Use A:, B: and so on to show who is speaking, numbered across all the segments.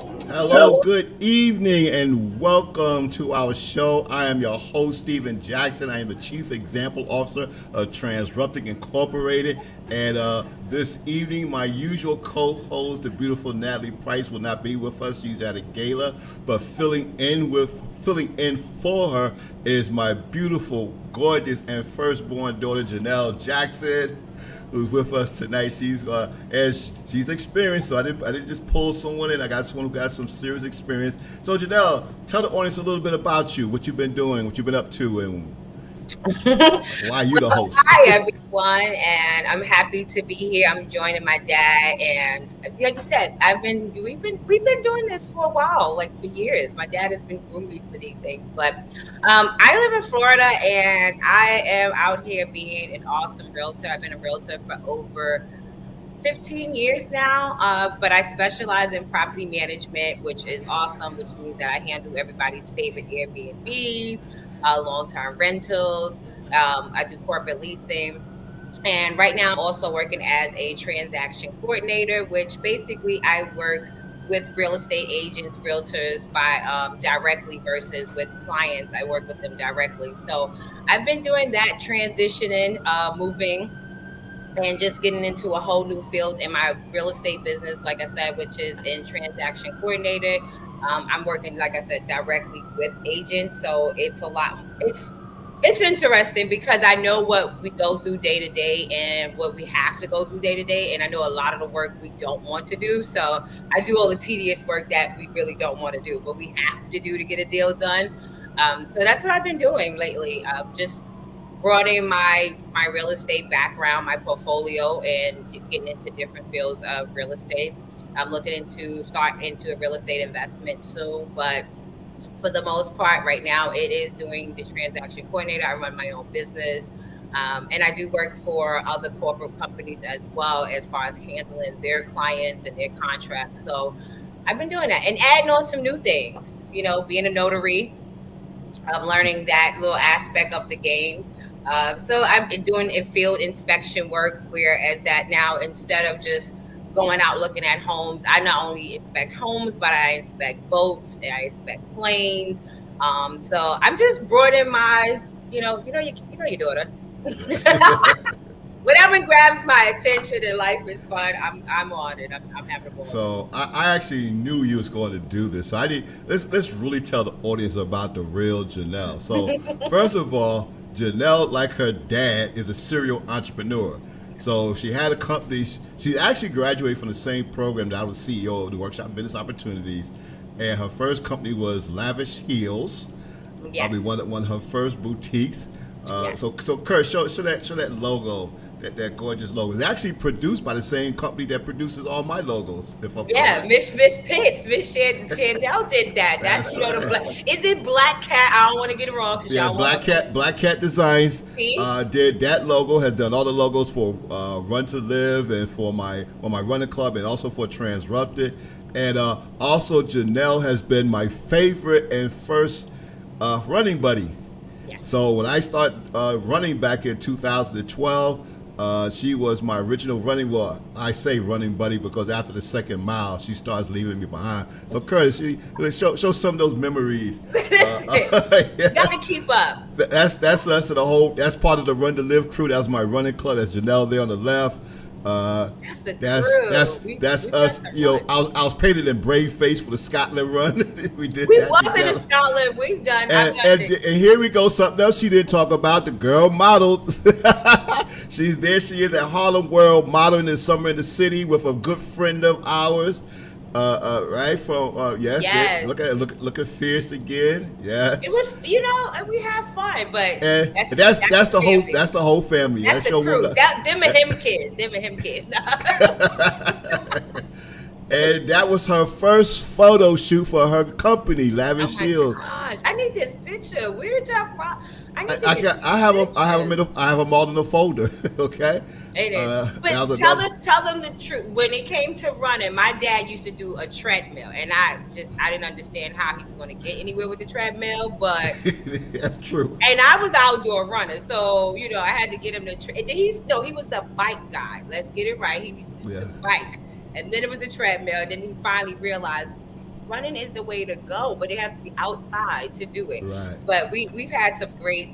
A: Hello, good evening, and welcome to our show. I am your host, Stephen Jackson. I am the Chief Example Officer of Transruptic Incorporated. And this evening, my usual co-host, the beautiful Natalie Price, will not be with us. She's at a gala, but filling in for her is my beautiful, gorgeous, and firstborn daughter, Janelle Jackson, who's with us tonight. She's experienced, so I didn't just pull someone in. I got someone who got some serious experience. So Janelle, tell the audience a little bit about you, what you've been doing, what you've been up to, and why you the host.
B: Hi everyone, and I'm happy to be here. I'm joining my dad, and like you said, we've been doing this for a while, like for years. My dad has been grooming me for these things, but I live in Florida, and I am out here being an awesome realtor. I've been a realtor for over 15 years now, but I specialize in property management, which is awesome, which means that I handle everybody's favorite Airbnbs, long-term rentals. I do corporate leasing. And right now, I'm also working as a transaction coordinator, which basically I work with real estate agents, realtors by directly versus with clients. I work with them directly. So I've been doing that transitioning, moving and just getting into a whole new field in my real estate business, like I said, which is in transaction coordinator. I'm working, like I said, directly with agents, so it's a lot. It's interesting because I know what we go through day to day and what we have to go through day to day, and I know a lot of the work we don't want to do. So I do all the tedious work that we really don't want to do, but we have to do to get a deal done. So that's what I've been doing lately. Just broadening my real estate background, my portfolio, and getting into different fields of real estate. I'm looking into start into a real estate investment soon, but for the most part, right now, it is doing the transaction coordinator. I run my own business, and I do work for other corporate companies as well, as far as handling their clients and their contracts. So I've been doing that and adding on some new things. Being a notary, I'm learning that little aspect of the game. So I've been doing a field inspection work, whereas that now instead of just going out looking at homes, I not only inspect homes, but I inspect boats and I inspect planes. So I'm just broadening my, your daughter. Whatever grabs my attention in life is fun. I'm on it. I'm having a ball.
A: So I actually knew you was going to do this. So I did. Let's really tell the audience about the real Janelle. So first of all, Janelle, like her dad, is a serial entrepreneur. So she had a company. She actually graduated from the same program that I was CEO of, the Workshop Business Opportunities, and her first company was Lavish Heels.
B: Yes.
A: Probably one of her first boutiques.
B: Yes.
A: So Kurt, show that logo, that gorgeous logo. It's actually produced by the same company that produces all my logos. If I'm
B: Yeah,
A: correct.
B: Miss Pitts, Miss Chandel did that. That's
A: That's
B: the
A: right.
B: black. Is it Black Cat? I don't want to get it wrong because
A: Yeah,
B: y'all want
A: Black Cat Designs
B: see.
A: did that logo. Has done all the logos for Run to Live and for my running club, and also for Transrupted. And also Janelle has been my favorite and first running buddy.
B: Yes.
A: So when I started running back in 2012, she was my original running. Well, I say running buddy because after the second mile, she starts leaving me behind. So Curtis, show some of those memories.
B: Listen, you got to keep up.
A: That's us and the whole. That's part of the Run to Live crew. That's my running club. That's Janelle there on the left.
B: That's the
A: That's
B: crew.
A: that's
B: We
A: us.
B: got
A: You know,
B: that.
A: I was painted in brave face for the Scotland run. We did
B: We
A: that
B: wasn't in
A: together.
B: Scotland. We've done. I've
A: And,
B: done
A: and,
B: it.
A: and here we go, something else she didn't talk about, the girl model. She's there, she is at Harlem World modeling in Summer in the City with a good friend of ours. Right from yes,
B: Yes.
A: look at Fierce again. Yes.
B: It was, and we have fun, but
A: And that's the whole
B: family.
A: family.
B: That's the
A: your
B: crew.
A: woman.
B: Them and him kids. Them and him kids.
A: And that was her first photo shoot for her company,
B: Oh
A: Lavish
B: my
A: Hills.
B: gosh! I need this picture. Where did y'all find? I need to
A: I,
B: get
A: I have them. I have
B: pictures.
A: them. I have them all in a folder. Okay.
B: It is. But
A: that was
B: tell them the truth. When it came to running, my dad used to do a treadmill, and I didn't understand how he was going to get anywhere with the treadmill. But
A: That's true.
B: and I was outdoor runner, so I had to get him to. He was the bike guy. Let's get it right. He used to do
A: Yeah.
B: the bike, and then it was the treadmill. And then he finally realized running is the way to go, but it has to be outside to do it.
A: Right.
B: But we've had some great,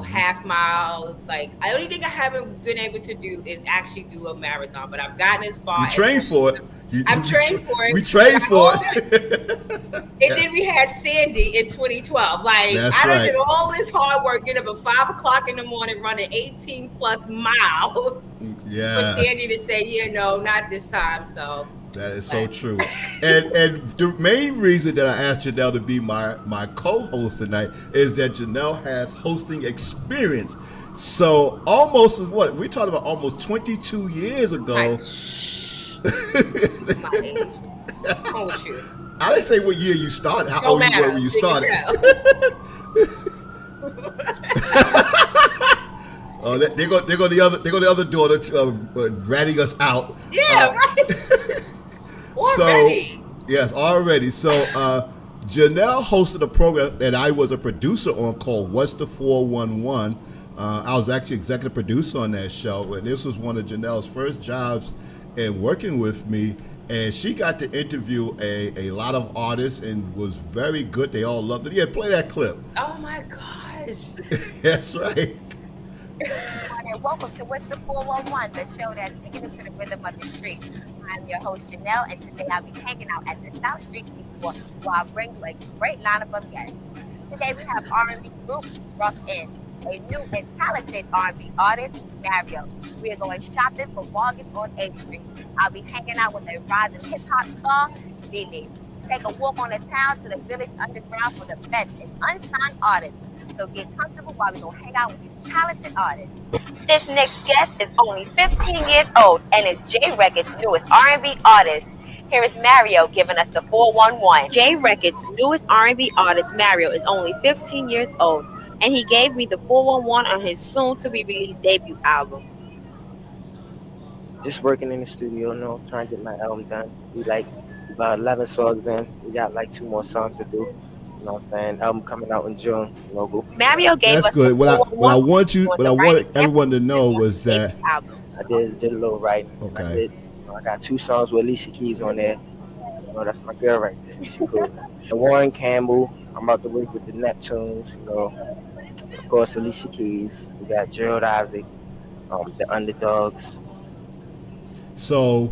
B: half miles. Like, the only thing I haven't been able to do is actually do a marathon, but I've gotten as
A: You
B: far as
A: trained
B: running.
A: for it.
B: I've trained for it,
A: We
B: but
A: trained
B: I
A: for
B: always,
A: it.
B: and then we
A: Yes.
B: had Sandy in 2012. Like,
A: That's
B: I done
A: right.
B: did all this hard work, get up at 5 o'clock in the morning, running 18 plus miles for Sandy to
A: Yes.
B: say, no, not this time. So,
A: That is so
B: but
A: true. And the main reason that I asked Janelle to be my co-host tonight is that Janelle has hosting experience. So almost what we talked about almost 22 years
B: honey,
A: ago.
B: shh, my age. What's wrong with you?
A: I didn't say what year you started, how
B: Don't
A: old you were
B: matter.
A: when you
B: You can
A: started.
B: tell.
A: They go the other daughter ratting us out.
B: Yeah,
A: Uh,
B: right.
A: So,
B: Already.
A: yes, already. So, Janelle hosted a program that I was a producer on called What's the 411. I was actually executive producer on that show, and this was one of Janelle's first jobs in working with me. And she got to interview a lot of artists and was very good. They all loved it. Yeah, play that clip.
B: Oh my gosh.
A: That's right.
C: Everyone, and welcome to What's the 411, the show that's taking it to the rhythm of the street. I'm your host, Janelle, and today I'll be hanging out at the South Street Seaport where I'll bring you a great lineup of guests. Today we have R&B group Rough In, a new and talented R&B artist, Mario. We are going shopping for bargains on 8th Street. I'll be hanging out with a rising hip-hop star, Lily. Take a walk on the town to the Village Underground for the best and unsigned artists. So get comfortable while we go hang out with these talented artists. This next guest is only 15 years old and is J Record's newest R&B artist. Here is Mario giving us the 411. J Record's newest R&B artist, Mario, is only 15 years old, and he gave me the 411 on his soon-to-be released debut album.
D: Just working in the studio, trying to get my album done. We like about 11 songs in. We got like 2 more songs to do. You know what I'm saying? Album coming out in June. Go.
C: Mario gave
A: That's
C: us the
A: good.
C: four-one-one on
A: What I
C: the writing
A: wanted
C: and
A: everyone to know
C: producing on
A: was
C: his debut
A: that
C: album.
D: I did a little writing. I
A: okay.
D: did. I got 2 songs with Alicia Keys on there. That's my girl right there. She cool. And Warren Campbell. I'm about to work with the Neptunes. Of course, Alicia Keys. We got Gerald Isaac, the Underdogs.
A: So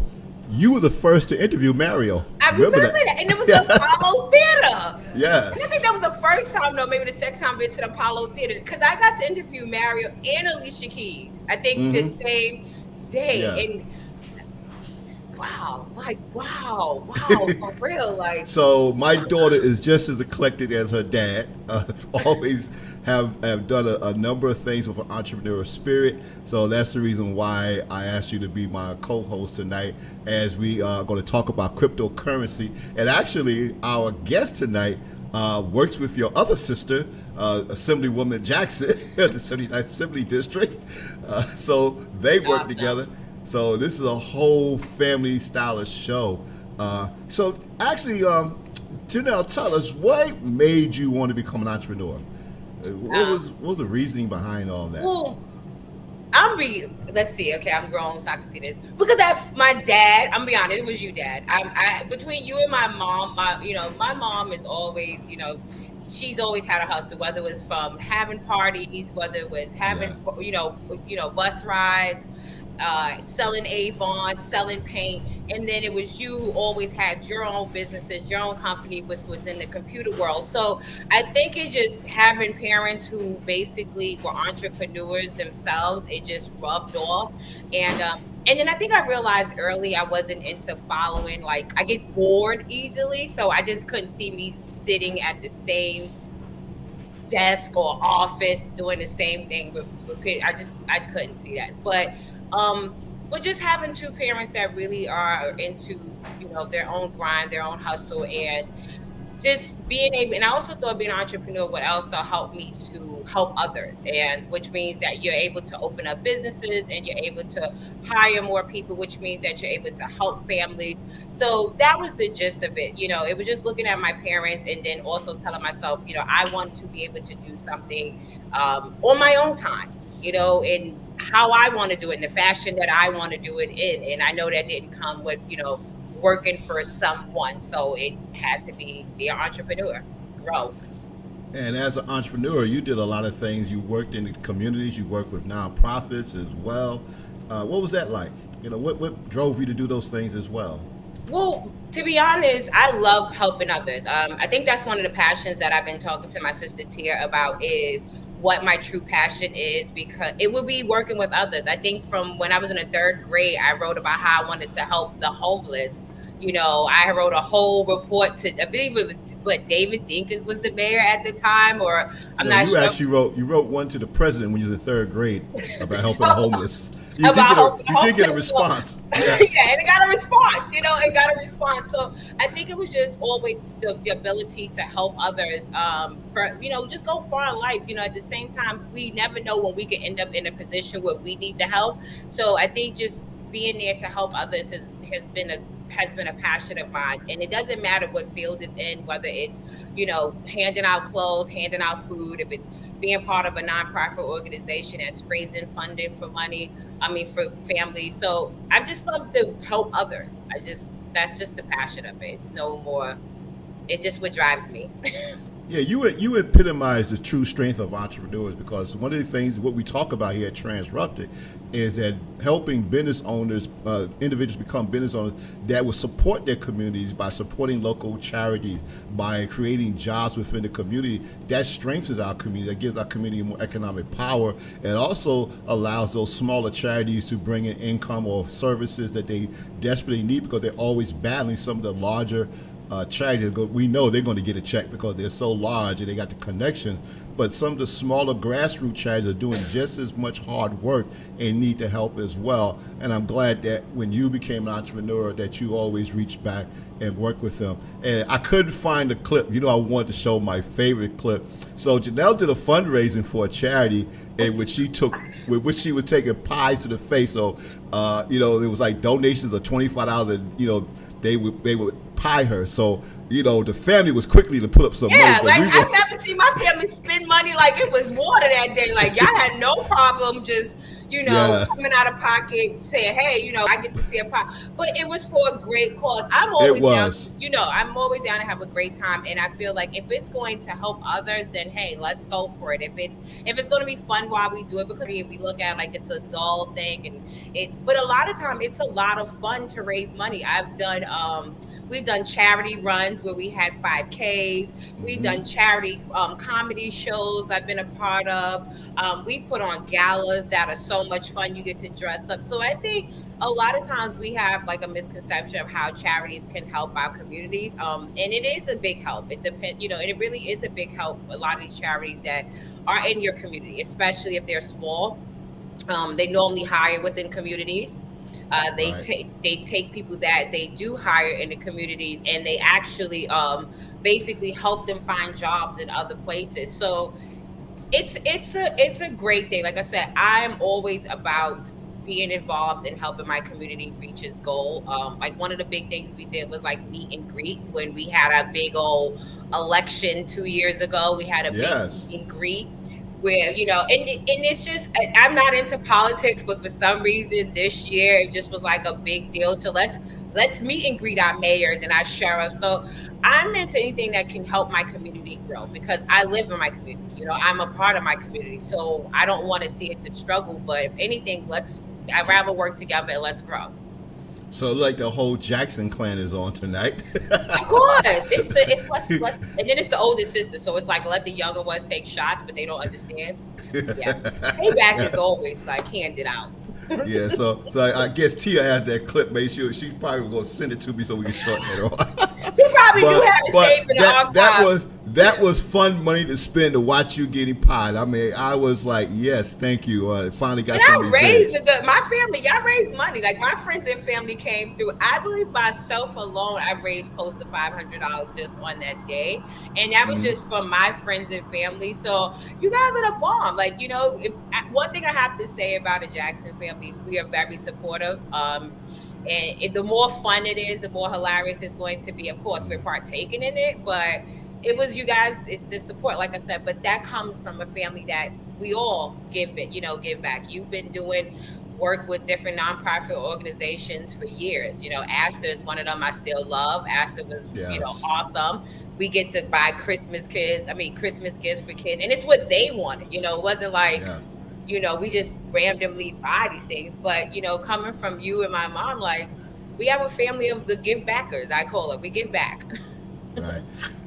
A: you were the first to interview Mario.
B: I remember that. And it was the Apollo Theater.
A: Yes.
B: And I think that was the first time, though, maybe the second time I've been to the Apollo Theater. Because I got to interview Mario and Alicia Keys, I think the same day.
A: Yeah.
B: And wow, for real. Like,
A: So my daughter is just as eclectic as her dad. Always have done a number of things with an entrepreneurial spirit. So that's the reason why I asked you to be my co-host tonight, as we are going to talk about cryptocurrency. And actually, our guest tonight works with your other sister, Assemblywoman Jackson, at the 79th Assembly District. So they work
B: Awesome.
A: together. So this is a whole family stylish show. So actually, Janelle, tell us what made you want to become an entrepreneur. What was the reasoning behind all that?
B: well, let's see. Okay, I'm grown, so I can see this. Because my dad, I'm be honest, it was you, Dad. Between you and my mom, my mom is always, she's always had a hustle, whether it was from having parties, whether it was having, bus rides, selling Avon, selling paint, and then it was you who always had your own businesses, your own company, which was in the computer world. So I think it's just having parents who basically were entrepreneurs themselves. It just rubbed off, and then I think I realized early I wasn't into following. Like, I get bored easily, so I just couldn't see me sitting at the same desk or office doing the same thing. I couldn't see that. But just having two parents that really are into, their own grind, their own hustle, and just being able, and I also thought being an entrepreneur would also help me to help others, and which means that you're able to open up businesses and you're able to hire more people, which means that you're able to help families. So that was the gist of it. It was just looking at my parents and then also telling myself, I want to be able to do something on my own time, and how I want to do it in the fashion that I want to do it in. And I know that didn't come with, working for someone. So it had to be an entrepreneur, grow.
A: And as an entrepreneur, you did a lot of things. You worked in the communities. You worked with nonprofits as well. What was that like? What drove you to do those things as well?
B: Well, to be honest, I love helping others. I think that's one of the passions that I've been talking to my sister Tia about is what my true passion is, because it would be working with others. I think from when I was in the third grade, I wrote about how I wanted to help the homeless. I wrote a whole report to, I believe it was, but David Dinkins was the mayor at the time, or I'm
A: No,
B: not
A: you
B: sure.
A: actually wrote one to the president when you was in third grade about helping the
B: So,
A: homeless.
B: about helping
A: You did get a
B: homeless. So,
A: response. Yes.
B: yeah, and it got a response. It got a response. So I think it was just always the ability to help others. For just go far in life. At the same time, we never know when we could end up in a position where we need the help. So I think just being there to help others has been a passion of mine, and it doesn't matter what field it's in, whether it's handing out clothes, handing out food, if it's being part of a nonprofit organization that's raising funding for money, I mean, for families. So I just love to help others. That's just the passion of it. It's no more. It's just what drives me.
A: Yeah, you epitomize the true strength of entrepreneurs, because one of the things what we talk about here at Transruptic is that helping business owners, individuals become business owners that will support their communities by supporting local charities, by creating jobs within the community. That strengthens our community. That gives our community more economic power. It also allows those smaller charities to bring in income or services that they desperately need, because they're always battling some of the larger charities. We know they're going to get a check because they're so large and they got the connection. But some of the smaller grassroots charities are doing just as much hard work and need the help as well. And I'm glad that when you became an entrepreneur, that you always reached back and worked with them. And I couldn't find the clip. I wanted to show my favorite clip. So Janelle did a fundraising for a charity in which she was taking pies to the face. So it was like donations of $25, and they would pie her. So the family was quickly to put up some money.
B: Yeah,
A: But
B: like
A: we
B: I've
A: were,
B: never seen my family spend money like it was water that day. Like y'all had no problem just,
A: yeah,
B: coming out of pocket saying, hey, I get to see a pop. But it was for a great cause.
A: it was.
B: I'm always down to have a great time. And I feel like if it's going to help others, then hey, let's go for it. If it's gonna be fun while we do it, because if we look at it like it's a dull thing, and but a lot of time it's a lot of fun to raise money. We've done charity runs where we had 5Ks. We've
A: Hmm.
B: done charity comedy shows I've been a part of. We put on galas that are so much fun. You get to dress up. So I think a lot of times we have like a misconception of how charities can help our communities. And it is a big help. It depends, it really is a big help for a lot of these charities that are in your community, especially if they're small. They normally hire within communities. They
A: Right.
B: take people that they do hire in the communities, and they actually basically help them find jobs in other places. So it's a great thing. Like I said, I'm always about being involved in helping my community reach its goal. Like one of the big things we did was like meet and greet when we had a big old election 2 years ago. We had a big
A: Yes.
B: meet and greet where and it's just I'm not into politics, but for some reason this year it just was like a big deal to let's meet and greet our mayors and our sheriffs. So I'm into anything that can help my community grow, because I live in my community. I'm a part of my community, so I don't want to see it to struggle. But if anything, I'd rather work together and let's grow.
A: So like the whole Jackson clan is on tonight.
B: Of course, it's less, and then it's the oldest sister, so it's like let the younger ones take shots, but they don't understand. Yeah, payback is always like handed out.
A: Yeah. So I guess Tia has that clip. Made sure she's probably gonna send it to me so we can show it later on.
B: You probably do
A: but
B: have it
A: but
B: saved in the
A: that
B: archive.
A: was fun money to spend to watch you getting pied. I mean, I was like, yes, thank you. Finally got some
B: Y'all raised
A: revenge.
B: my family. Y'all raised money. Like my friends and family came through. I believe myself alone, I raised close to $500 just on that day, and that was
A: Mhm.
B: just from my friends and family. So you guys are the bomb. Like if one thing I have to say about the Jackson family, we are very supportive. And the more fun it is, the more hilarious it's going to be. Of course, we're partaking in it, but it was you guys. It's the support, like I said. But that comes from a family that we all give back. You've been doing worked with different nonprofit organizations for years. Astor is one of them I still love. Astor was,
A: Yes.
B: awesome. We get to buy Christmas gifts for kids, and it's what they wanted. It wasn't like,
A: Yeah.
B: we just randomly buy these things. But, coming from you and my mom, like, we have a family of the give backers, I call it. We give back.
A: Right.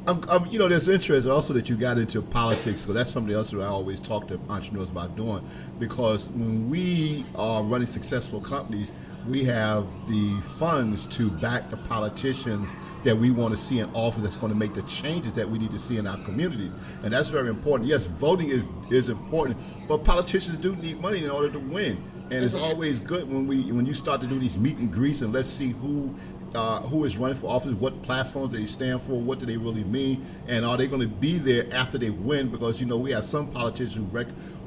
A: There's interest also that you got into politics, because that's something else that I always talk to entrepreneurs about doing. Because when we are running successful companies, we have the funds to back the politicians that we want to see in office that's going to make the changes that we need to see in our communities. And that's very important. Yes, voting is important, but politicians do need money in order to win. And it's always good when you start to do these meet and greets, and let's see who is running for office, what platforms they stand for, what do they really mean, and are they going to be there after they win? Because we have some politicians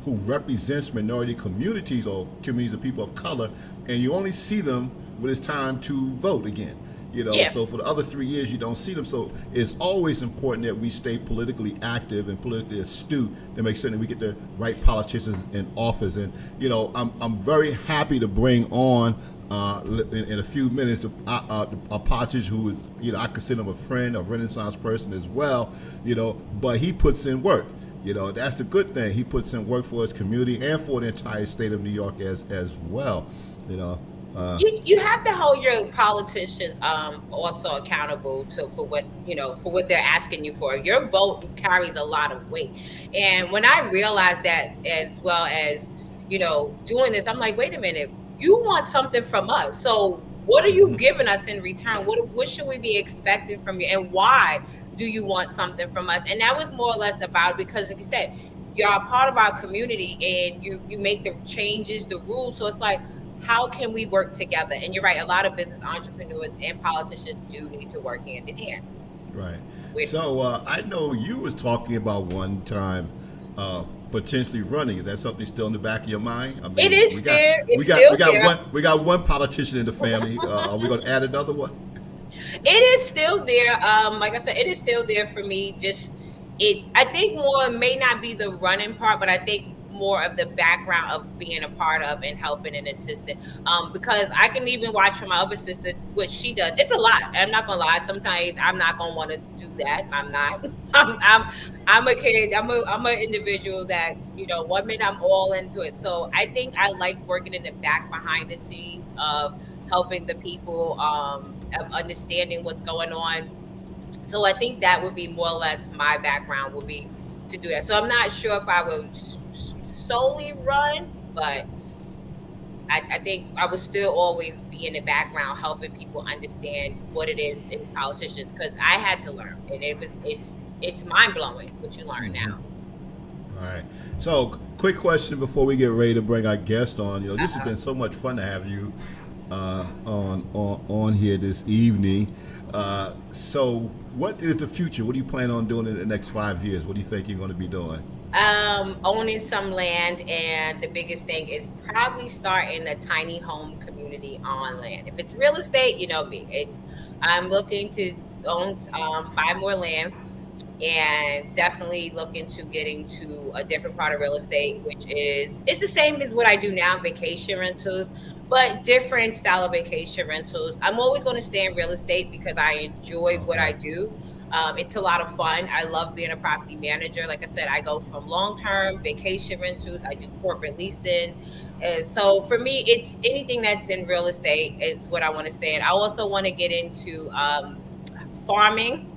A: who represents minority communities or communities of people of color, and you only see them when it's time to vote again.
B: Yeah.
A: So for the other 3 years you don't see them. So it's always important that we stay politically active and politically astute to make certain that we get the right politicians in office. And I'm very happy to bring on in a few minutes a politician who is, I consider him a friend, a Renaissance person as well. But he puts in work. That's the good thing. He puts in work for his community and for the entire state of New York as well.
B: You have to hold your politicians also accountable for what they're asking you for. Your vote carries a lot of weight, and when I realized that, as well as doing this, I'm like, wait a minute, you want something from us, so what are you giving us in return? What should we be expecting from you, and why do you want something from us? And that was more or less about, because like you said, you're a part of our community, and you make the changes, the rules. So it's like, how can we work together? And you're right, a lot of business entrepreneurs and politicians do need to work hand in hand.
A: Right. So I know you was talking about one time potentially running. Is that something still in the back of your mind? I mean,
B: It is
A: we got one politician in the family. Are we going to add another one?
B: It is still there. Like I said, it is still there for me. I think more may not be the running part, but I think more of the background of being a part of and helping and assisting. Because I can even watch from my other sister what she does. It's a lot. I'm not gonna lie. Sometimes I'm not gonna want to do that. I'm not. I'm a kid. I'm an individual that, one minute I'm all into it. So I think I like working in the back behind the scenes of helping the people, of understanding what's going on. So I think that would be more or less my background, would be to do that. So I'm not sure if I would solely run, but I think I would still always be in the background helping people understand what it is in politicians, because I had to learn, and it's mind blowing what you learn now.
A: All right. So quick question before we get ready to bring our guest on. This has been so much fun to have you on here this evening. So what is the future? What do you plan on doing in the next 5 years? What do you think you're going to be doing?
B: Owning some land, and the biggest thing is probably starting a tiny home community on land. If it's real estate, me. I'm looking to buy more land, and definitely looking to getting to a different part of real estate, which it's the same as what I do now, vacation rentals, but different style of vacation rentals. I'm always going to stay in real estate because I enjoy what I do. It's a lot of fun. I love being a property manager. Like I said, I go from long-term vacation rentals. I do corporate leasing. So for me, it's anything that's in real estate is what I want to stay in. I also want to get into farming,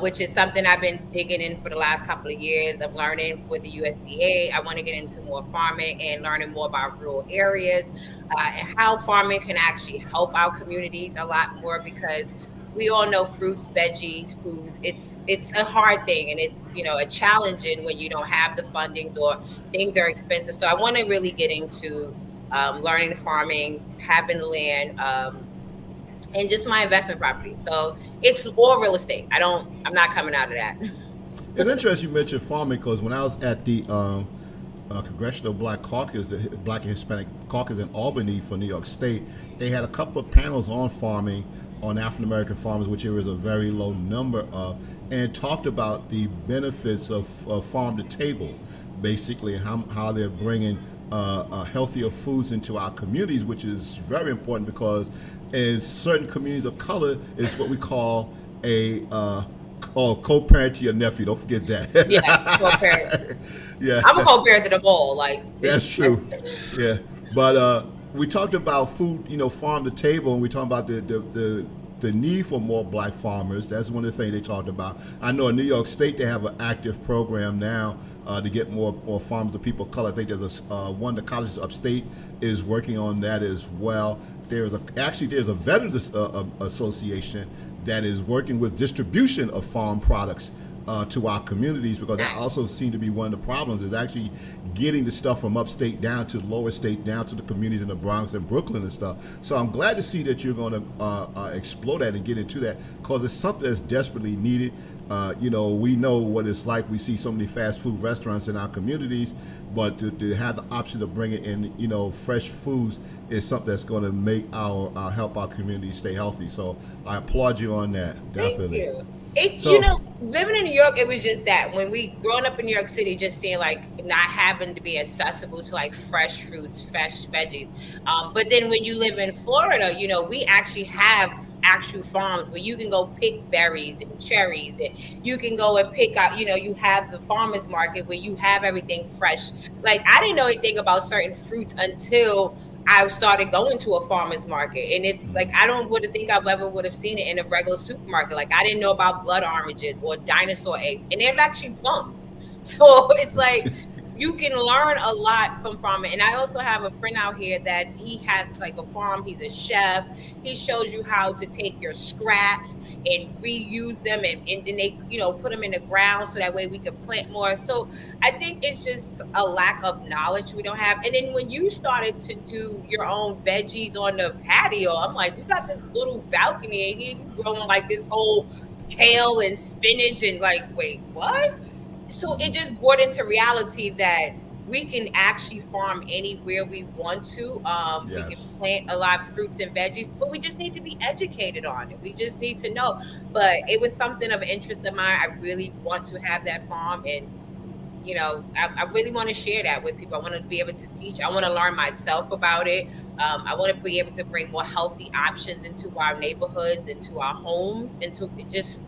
B: which is something I've been digging in for the last couple of years of learning with the USDA. I want to get into more farming and learning more about rural areas and how farming can actually help our communities a lot more, because we all know fruits, veggies, foods. It's a hard thing, and it's a challenging when you don't have the fundings or things are expensive. So I want to really get into learning farming, having the land, and just my investment property. So it's all real estate. I'm not coming out of that.
A: It's interesting you mentioned farming, because when I was at the Congressional Black Caucus, the Black and Hispanic Caucus in Albany for New York State, they had a couple of panels on farming, on African American farmers, which there was a very low number of, and talked about the benefits of farm to table, basically, and how they're bringing healthier foods into our communities, which is very important because in certain communities of color, it's what we call a co-parent to your nephew. Don't forget
B: Yeah, co-parent.
A: that. Yeah,
B: I'm a co-parent to them all. Like
A: that's true. Yeah, but we talked about food, farm to table, and we talked about the need for more black farmers. That's one of the things they talked about. I know in New York State they have an active program now to get more farmers of people of color. I think there's one of the colleges upstate is working on that as well. There's a Veterans Association that is working with distribution of farm products to our communities, because that also seemed to be one of the problems, is actually getting the stuff from upstate down to lower state, down to the communities in the Bronx and Brooklyn and stuff. So I'm glad to see that you're going to explore that and get into that, because it's something that's desperately needed. We know what it's like. We see so many fast food restaurants in our communities, but to have the option of bringing in, fresh foods is something that's going to make our help our community stay healthy. So I applaud you on that. Definitely.
B: Thank you. Living in New York, it was just that when we growing up in New York City, just seeing like not having to be accessible to like fresh fruits, fresh veggies. But then when you live in Florida, we actually have actual farms where you can go pick berries and cherries, and you can go and pick out, you have the farmers market where you have everything fresh. Like I didn't know anything about certain fruits until I started going to a farmer's market, and it's like I don't would have think I ever would have seen it in a regular supermarket. Like I didn't know about blood oranges or dinosaur eggs, and they're actually plums. So it's like you can learn a lot from farming. And I also have a friend out here that he has like a farm. He's a chef. He shows you how to take your scraps and reuse them, and then they put them in the ground so that way we can plant more. So I think it's just a lack of knowledge we don't have. And then when you started to do your own veggies on the patio, I'm like, you got this little balcony and you growing like this whole kale and spinach, and like, wait, what? So it just brought into reality that we can actually farm anywhere we want to. We can
A: Yes.
B: plant a lot of fruits and veggies, but we just need to be educated on it. We just need to know. But it was something of interest of mine. I really want to have that farm, and I really want to share that with people. I want to be able to teach. I want to learn myself about it. I want to be able to bring more healthy options into our neighborhoods, into our homes, into it. Just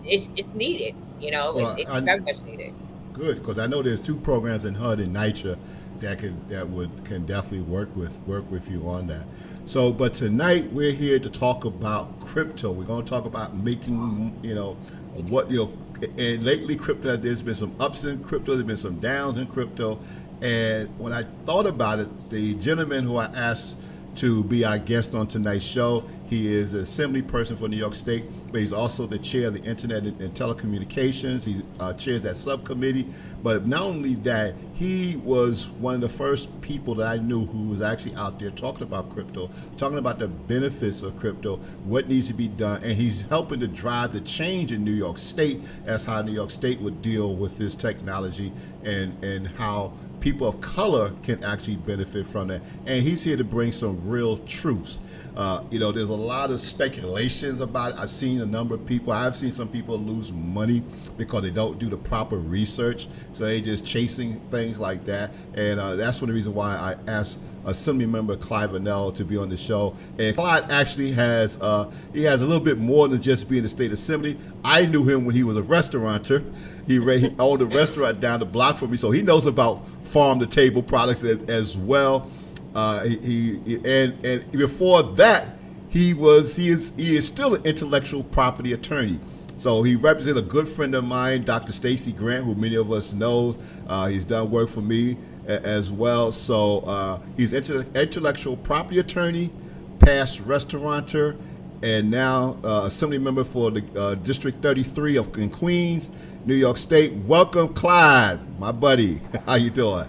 B: it's needed.
A: Well,
B: It's very much needed.
A: good, because I know there's two programs in HUD and NYCHA that can definitely work with you on that. So, but tonight we're here to talk about crypto. We're going to talk about making, and lately crypto, there's been some ups in crypto, there's been some downs in crypto. And when I thought about it, the gentleman who I asked to be our guest on tonight's show, he is an assembly person for New York State, but he's also the chair of the Internet and Telecommunications. He chairs that subcommittee. But not only that, he was one of the first people that I knew who was actually out there talking about crypto, talking about the benefits of crypto, what needs to be done, and he's helping to drive the change in New York State as how New York State would deal with this technology, and how people of color can actually benefit from that. And he's here to bring some real truths. There's a lot of speculations about it. I've seen a number of people. I've seen some people lose money because they don't do the proper research. So they just chasing things like that. And that's one of the reasons why I asked Assemblymember Clyde Vanel to be on the show. And Clyde actually has a little bit more than just being the state assembly. I knew him when he was a restaurateur. He owned a restaurant down the block from me, so he knows about farm to table products as well. And before that, he is still an intellectual property attorney. So he represents a good friend of mine, Dr. Stacy Grant, who many of us knows. He's done work for me as well. So he's intellectual property attorney, past restaurateur, and now assembly member for the District 33 in Queens, New York State. Welcome, Clyde, my buddy. How you doing?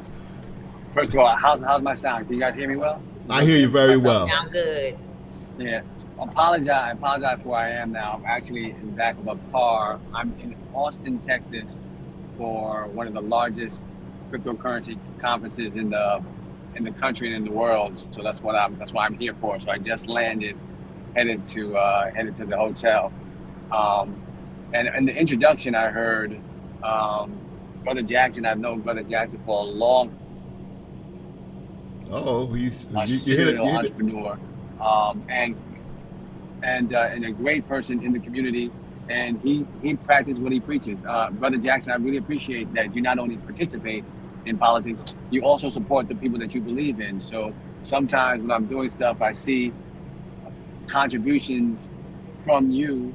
E: First of all, how's my sound? Can you guys hear me well?
A: I hear you very well.
B: Sound good.
E: Yeah. I apologize for where I am now. I'm actually in the back of a car. I'm in Austin, Texas, for one of the largest cryptocurrency conferences in the country and in the world. So that's why I'm here for. So I just landed, headed to the hotel. And in the introduction, I heard Brother Jackson. I've known Brother Jackson for a long
A: Oh,
E: a
A: you hit it.
E: serial
A: You hit it.
E: entrepreneur, um, and and a great person in the community. And he practiced what he preaches. Brother Jackson, I really appreciate that you not only participate in politics, you also support the people that you believe in. So sometimes when I'm doing stuff, I see contributions from you,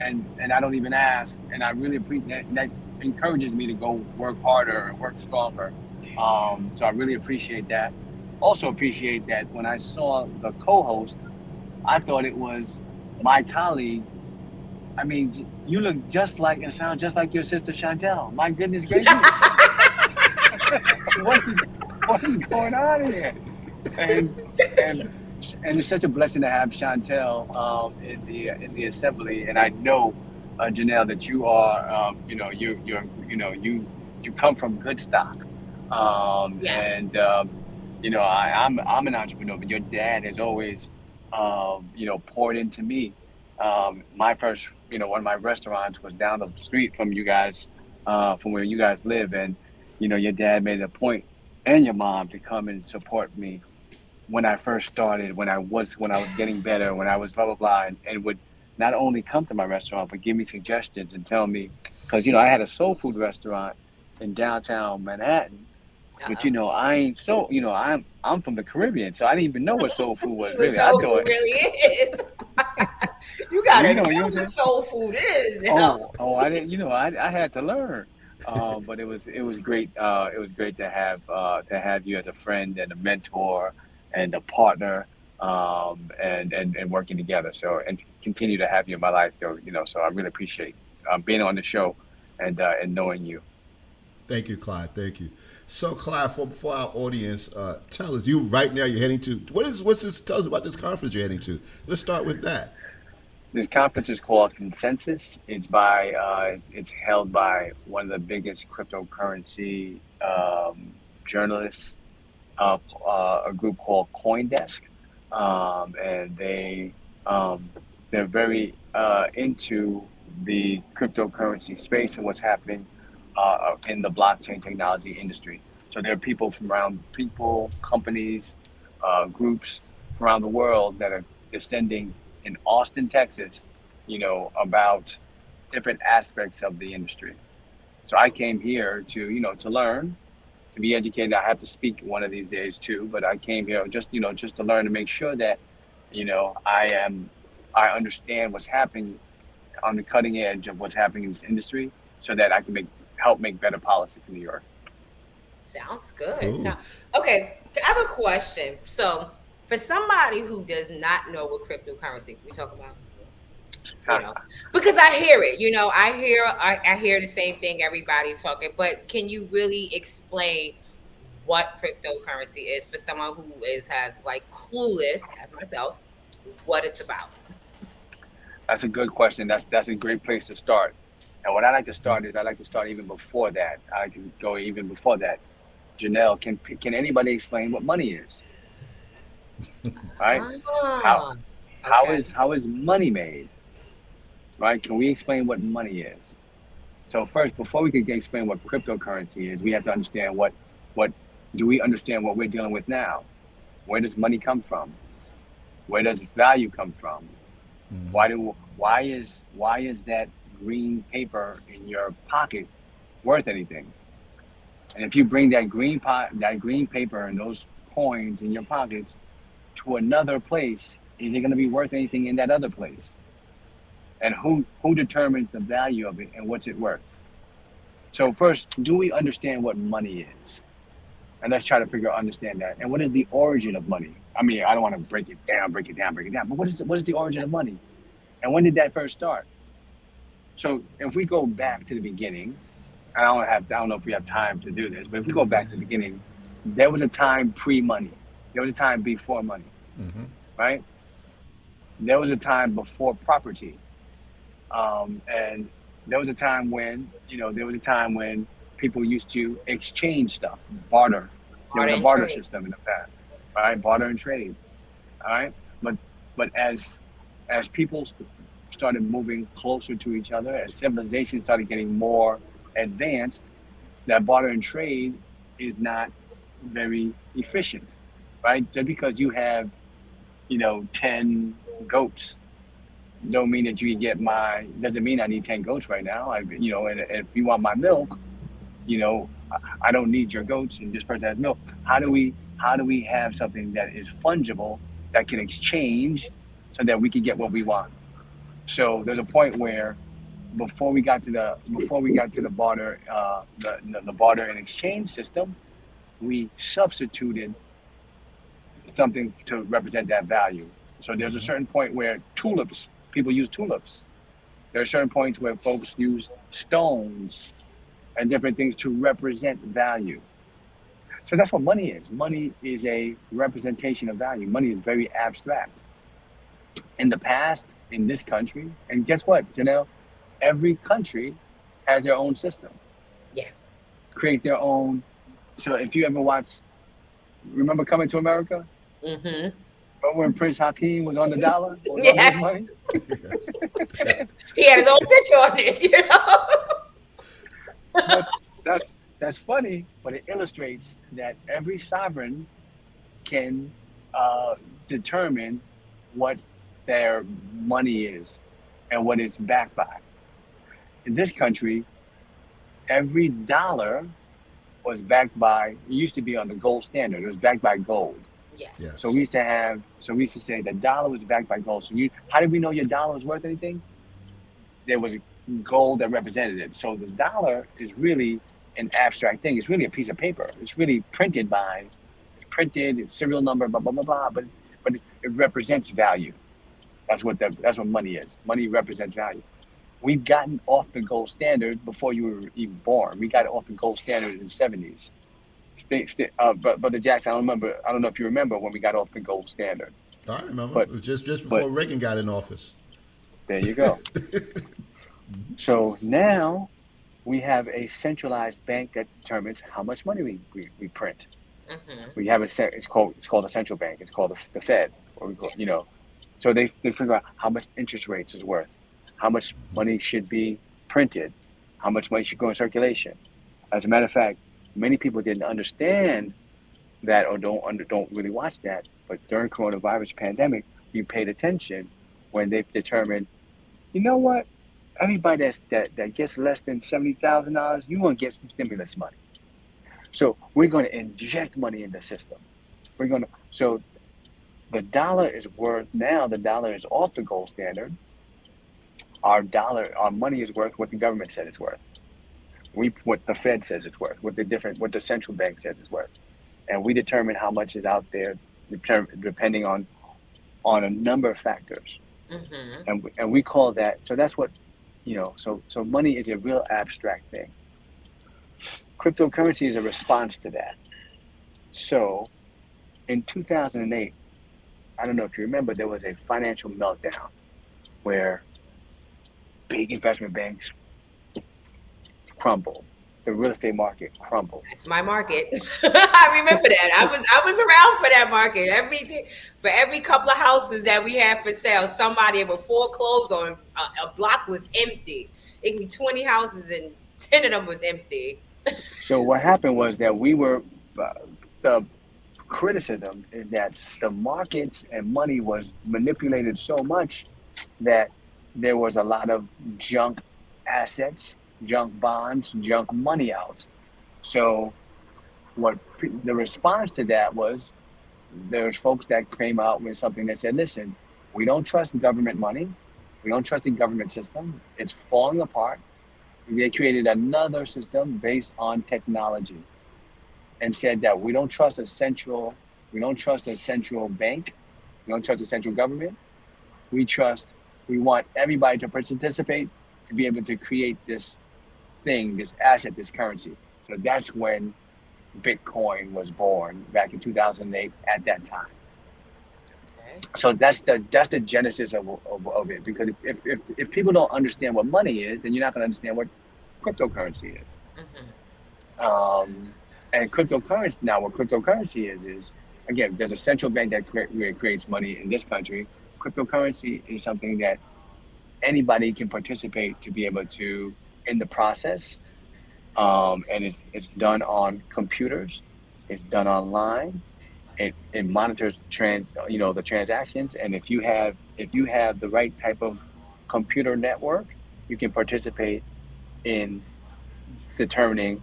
E: and I don't even ask, and I really appreciate that. That encourages me to go work harder and work stronger. So I really appreciate that. Also appreciate that when I saw the co-host, I thought it was my colleague. I mean, you look just like and sound just like your sister Chantel. My goodness gracious, what is what is going on here? And and and it's such a blessing to have Chantel in the assembly. And I know, Janelle, that you are you come from good stock.
B: Yeah.
E: And I'm an entrepreneur, but your dad has always poured into me. My first, one of my restaurants was down the street from you guys, from where you guys live. And your dad made it a point, and your mom, to come and support me when I first started, when I was getting better, when I was blah blah blah, and would not only come to my restaurant but give me suggestions and tell me, because I had a soul food restaurant in downtown Manhattan, but
B: Uh-oh.
E: I ain't so I'm from the Caribbean, so I didn't even know what soul food was
B: What
E: really. I
B: soul food
E: thought,
B: really is. You gotta know
E: you know what I'm
B: what
E: saying?
B: soul food is now.
E: Oh, I didn't, I had to learn. But it was great. It was great to have you as a friend and a mentor and a partner, and working together. So, and continue to have you in my life. So, so I really appreciate being on the show and knowing you.
A: Thank you, Clyde. Thank you. So, Clyde, for our audience, tell us, you right now you're heading to, what's this, tell us about this conference you're heading to. Let's start with that.
E: This conference is called Consensus. It's held by one of the biggest cryptocurrency journalists, a group called CoinDesk, and they're very into the cryptocurrency space and what's happening in the blockchain technology industry. So there are people, companies, groups around the world that are descending in Austin, Texas, about different aspects of the industry. So I came here to learn, to be educated. I have to speak one of these days too, but I came here just to learn, to make sure that, I understand what's happening on the cutting edge of what's happening in this industry, so that I can help make better policy for New York.
B: Sounds good.
A: Cool.
B: Okay, I have a question. So, for somebody who does not know what cryptocurrency we talk about, you know, because I hear it, I hear the same thing everybody's talking, but can you really explain what cryptocurrency is for someone who has like clueless as myself what it's about?
E: That's a good question. That's a great place to start. And what I like to start is, I like to start even before that. I like to go even before that. Janelle, can anybody explain what money is? Right? How
B: Ah, okay.
E: how is money made? Right? Can we explain what money is? So first, before we can explain what cryptocurrency is, we have to understand what do we understand what we're dealing with now? Where does money come from? Where does value come from? Why is that green paper in your pocket worth anything? And if you bring that green paper and those coins in your pockets to another place, is it going to be worth anything in that other place? And who determines the value of it and what's it worth? So first, do we understand what money is? And let's try to understand that. And what is the origin of money? I mean, I don't want to break it down, but what is the origin of money? And when did that first start? So if we go back to the beginning, I don't know if we have time to do this, but if we go back to the beginning, there was a time pre-money. There was a time before money,
A: Mm-hmm.
E: right? There was a time before property. And there was a time when, people used to exchange stuff, barter. There was
B: Barter
E: a
B: and
E: barter
B: trade.
E: system in the past, all right? Barter and trade, all right? But as people started moving closer to each other, as civilization started getting more advanced, that barter and trade is not very efficient. right? Just because you have, 10 goats, don't mean that you can get my, doesn't mean I need 10 goats right now. And if you want my milk, I don't need your goats and this person has milk. How do we have something that is fungible that can exchange so that we can get what we want? So there's a point where before we got to the barter, the barter and exchange system, we substituted something to represent that value. So there's a certain point where people use tulips. There are certain points where folks use stones and different things to represent value. So that's what money is. Money is a representation of value. Money is very abstract. In the past, in this country, and guess what, Janelle? Every country has their own system,
B: Yeah.
E: create their own. So if you ever remember Coming to America?
B: Mm-hmm.
E: Remember when Prince Hakeem was on the dollar, was on his
B: Yes.
E: money?
B: He had his own picture on it,
E: That's that's funny, but it illustrates that every sovereign can uh, determine what their money is and what it's backed by. In this country, every dollar was backed by. It used to be on the gold standard. It was backed by gold.
B: Yes.
E: So
A: Yes.
E: we used to say the dollar was backed by gold. So how did we know your dollar was worth anything? There was gold that represented it. So the dollar is really an abstract thing. It's really a piece of paper. It's really printed, it's serial number, blah blah blah blah. But it represents value. That's what money is. Money represents value. We've gotten off the gold standard before you were even born. We got off the gold standard in the 70s. But Brother Jackson, I don't know if you remember when we got off the gold standard.
A: I remember.
E: But
A: It was just
E: but
A: before Reagan got in office.
E: there you go. So now we have a centralized bank that determines how much money we print.
B: Mm-hmm.
E: We have it's called a central bank. It's called the Fed, or we call,
B: Yes.
E: So they figure out how much interest rates is worth, how much money should be printed, how much money should go in circulation. As a matter of fact, many people didn't understand that or don't really watch that. But during coronavirus pandemic, you paid attention when they determined, you know what, everybody that gets less than $70,000, you want to get some stimulus money. So we're going to inject money in the system. So the dollar is worth now. The dollar is off the gold standard. Our money is worth what the government said it's worth. What the Fed says it's worth. What the central bank says it's worth, and we determine how much is out there, depending on a number of factors,
B: Mm-hmm.
E: and we call that. So that's what, So money is a real abstract thing. Cryptocurrency is a response to that. So in 2008, I don't know if you remember, there was a financial meltdown where big investment banks crumbled. The real estate market crumbled.
B: That's my market. I remember that. I was around for that market. For every couple of houses that we had for sale, somebody ever foreclosed on a block was empty. It could be 20 houses and 10 of them was empty.
E: So what happened was that the criticism is that the markets and money was manipulated so much that there was a lot of junk assets, junk bonds, junk money out. So the response to that was, there's folks that came out with something that said, listen, we don't trust government money. We don't trust the government system. It's falling apart. They created another system based on technology and said that we don't trust a central bank. We don't trust the central government. We want everybody to participate to be able to create this thing, this asset, this currency. So that's when Bitcoin was born back in 2008 at that time.
B: Okay.
E: So that's the genesis of it. Because if people don't understand what money is, then you're not going to understand what cryptocurrency is.
B: Mm-hmm.
E: And what cryptocurrency is again, there's a central bank that creates money in this country. Cryptocurrency is something that anybody can participate to be able to in the process. And it's done on computers. It's done online. it monitors the transactions, and if you have the right type of computer network, you can participate in determining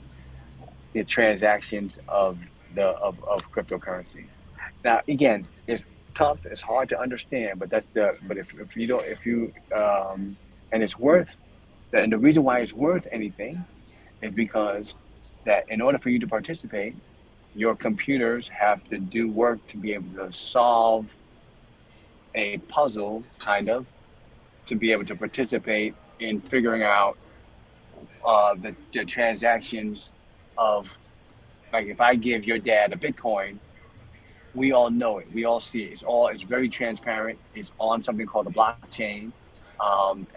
E: the transactions of cryptocurrency. Now, again, it's tough, it's hard to understand, but if you don't if you and it's worth and the reason why it's worth anything is because that in order for you to participate, your computers have to do work to be able to solve a puzzle, kind of, to be able to participate in figuring out the transactions of, like, if I give your dad a Bitcoin, we all know it. We all see it. It's very transparent. It's on something called the blockchain,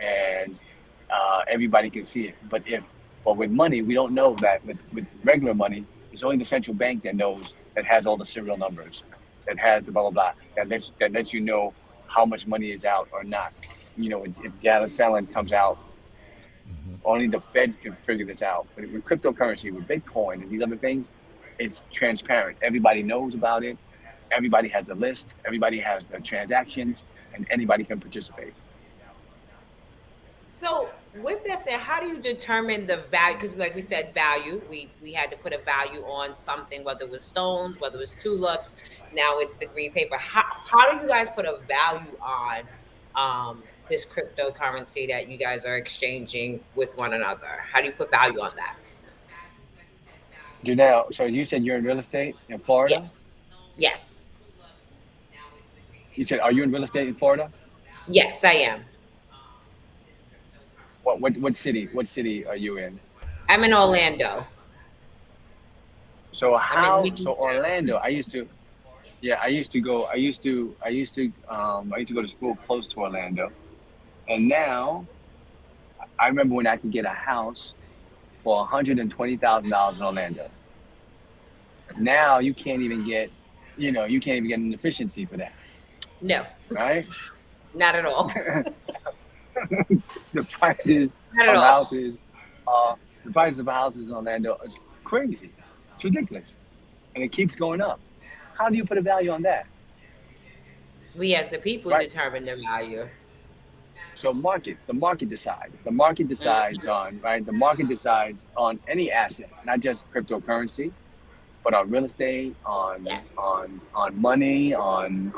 E: and everybody can see it. But with money, we don't know that. With regular money, it's only the central bank that knows, that has all the serial numbers, that has the blah blah blah, that lets you know how much money is out or not. If Janet Fallon comes out, only the Feds can figure this out. But with cryptocurrency, with Bitcoin and these other things, it's transparent. Everybody knows about it. Everybody has a list. Everybody has the transactions, and anybody can participate.
B: So with that said, how do you determine the value? Because like we said, value. We had to put a value on something, whether it was stones, whether it was tulips. Now it's the green paper. How do you guys put a value on this cryptocurrency that you guys are exchanging with one another? How do you put value on that?
E: Janelle, so you said you're in real estate in Florida?
B: Yes. Yes.
E: You said, are you in real estate in Florida?
B: Yes, I am.
E: What city? What city are you in?
B: I'm in Orlando.
E: So
B: I'm in
E: how?
B: Mickey
E: So
B: Town.
E: Orlando. Yeah, I used to go. I used to go to school close to Orlando, and now I remember when I could get a house for $120,000 in Orlando. Now you can't even get an efficiency for that,
B: No,
E: right?
B: not at all.
E: the prices
B: Not at
E: of
B: all.
E: houses, uh, the prices of houses in Orlando is crazy. It's ridiculous, and it keeps going up. How do you put a value on that,
B: We as the people
E: right?
B: determine the value.
E: So the market decides. The market decides
B: Mhm.
E: on right. The market decides on any asset, not just cryptocurrency, but on real estate, on
B: Yes.
E: on on money, on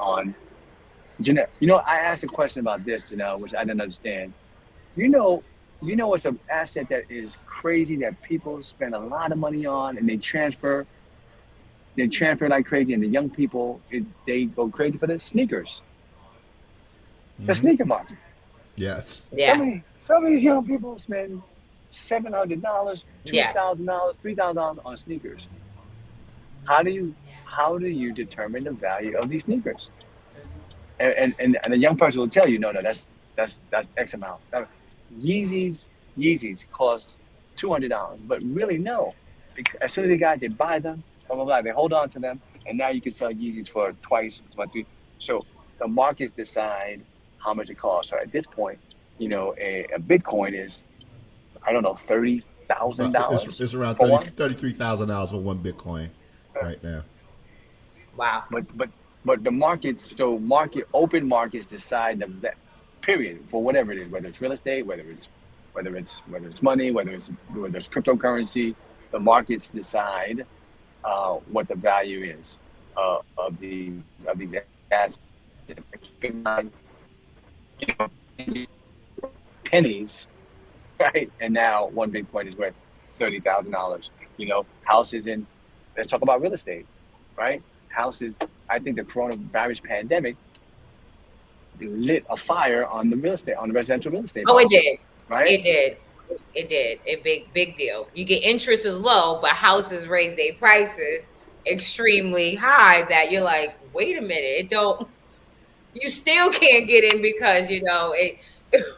E: Janelle. I asked a question about this, Janelle, which I didn't understand. You know, it's an asset that is crazy that people spend a lot of money on, and they transfer like crazy, and the young people, they go crazy for the sneakers, the sneaker market.
A: Yes.
E: Some
B: Yeah.
E: of these, some of these young people spend $700, two
B: Yes.
E: thousand dollars, $3,000 on sneakers. How do you how do you determine the value of these sneakers? And a young person will tell you, no, no, that's X amount. Yeezys Yeezys cost $200, but really no. Because as soon as they buy them, blah blah blah, they hold on to them, and now you can sell Yeezys for twice, what, three. So the markets decide how much it costs. So at this point, a Bitcoin is, I don't know, thirty thousand
A: It's,
E: dollars
A: it's around
E: for
A: 30,
E: one.
A: $33,000 for one Bitcoin right now.
B: Wow.
E: But the markets, so open markets decide that period for whatever it is, whether it's real estate, whether it's money, whether it's cryptocurrency. The markets decide what the value is of these assets. Keep in mind, pennies, right? And now one Bitcoin is worth $30,000. Houses in. Let's talk about real estate, right? Houses. I think the coronavirus pandemic lit a fire on the real estate, on the residential real estate
B: Oh, it
E: market,
B: did.
E: right?
B: It did. It did. A big deal. You get interest is low, but houses raise their prices extremely high that you're like, wait a minute, it don't you still can't get in because it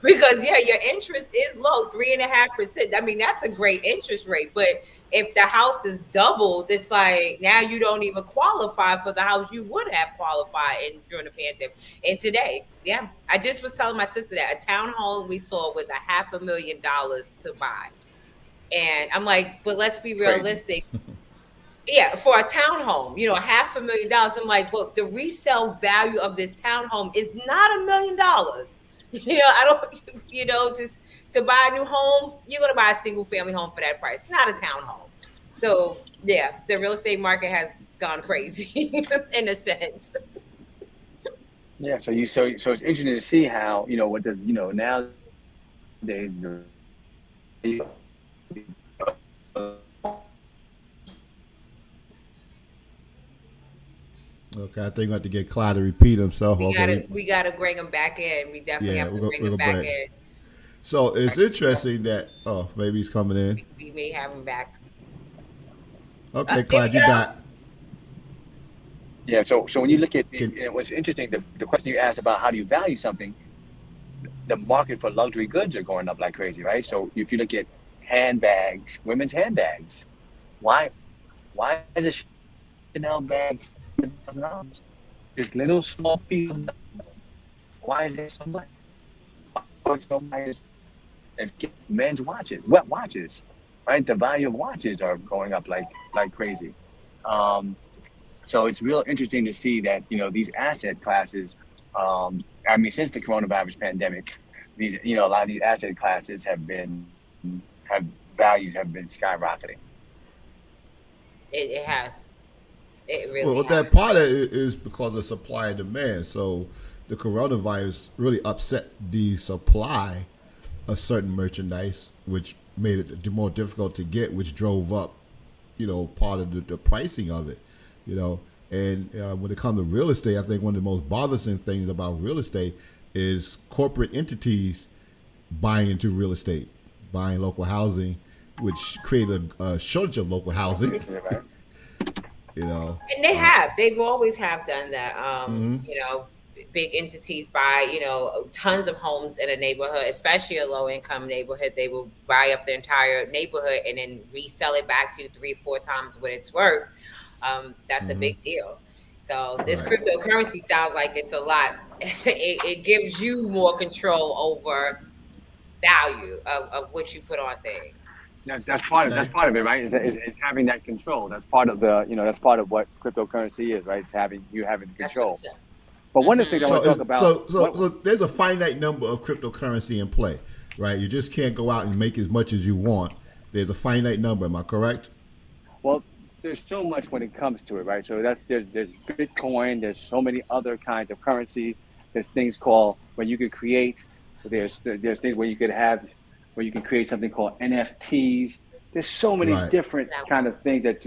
B: because yeah, your interest is low, 3.5%. I mean, that's a great interest rate. But if the house is doubled, it's like now you don't even qualify for the house you would have qualified in during the pandemic. And today, yeah, I just was telling my sister that a townhome we saw was $500,000 to buy. And I'm like, but let's be
E: Crazy.
B: realistic. Yeah, for a townhome, $500,000. I'm like, well, the resale value of this townhome is not $1 million. I don't, just to buy a new home, you're gonna buy a single family home for that price, not a townhome. So yeah, the real estate market has gone crazy in a sense.
E: Yeah, so it's interesting to see how what the nowadays
A: Okay, I think we have to get Clyde to repeat himself.
B: We
A: Okay,
B: gotta we gotta bring him back in. We definitely
A: yeah,
B: have to bring
A: we're
B: him
A: gonna
B: back
A: bring.
B: in.
A: So it's interesting that maybe he's coming in.
B: We may have him back.
A: Okay,
B: There we
A: Clyde, you
B: go.
A: back?
E: yeah. So when you look at
A: Can,
E: what's interesting, the question you asked about how do you value something, the market for luxury goods are going up like crazy, right? So if you look at handbags, women's handbags, why is a Chanel bag $7,000? This little small piece of why is there so much? So much and men's watches, wet watches, right? The value of watches are going up like crazy. Um, so it's real interesting to see that these asset classes. I mean, since the coronavirus pandemic, these a lot of these asset classes have values have been skyrocketing.
B: It has. It
A: well,
B: really
A: that
B: has.
A: part of it is because of supply and demand. So the coronavirus really upset the supply of certain merchandise, which made it more difficult to get, which drove up, part of the pricing of it, you know. And when it comes to real estate, I think one of the most bothersome things about real estate is corporate entities buying into real estate, buying local housing, which created a shortage of local housing.
E: Right?
A: you know,
B: And they
A: uh,
B: have. They've always have done that.
A: mm-hmm.
B: Big entities buy, tons of homes in a neighborhood, especially a low income neighborhood. They will buy up the entire neighborhood and then resell it back to you 3, 4 times what it's worth. That's a
A: Mm-hmm.
B: big deal. So this
A: Right.
B: cryptocurrency sounds like it's a lot. It gives you more control over value of what you put on things.
E: That's
A: Okay.
E: part of it, right? Is having that control. That's part of that's part of what cryptocurrency is, right? It's having the
B: That's what
E: control.
B: it's saying.
E: But one of the things I
B: Hmm.
E: want
A: So,
E: to talk about,
A: so there's a finite number of cryptocurrency in play, right? You just can't go out and make as much as you want. There's a finite number. Am I correct?
E: well, there's so much when it comes to it, right? So there's Bitcoin, there's so many other kinds of currencies. There's things called where you could create. There's things where you can create something called NFTs. There's so many
A: Right.
E: different kind of things that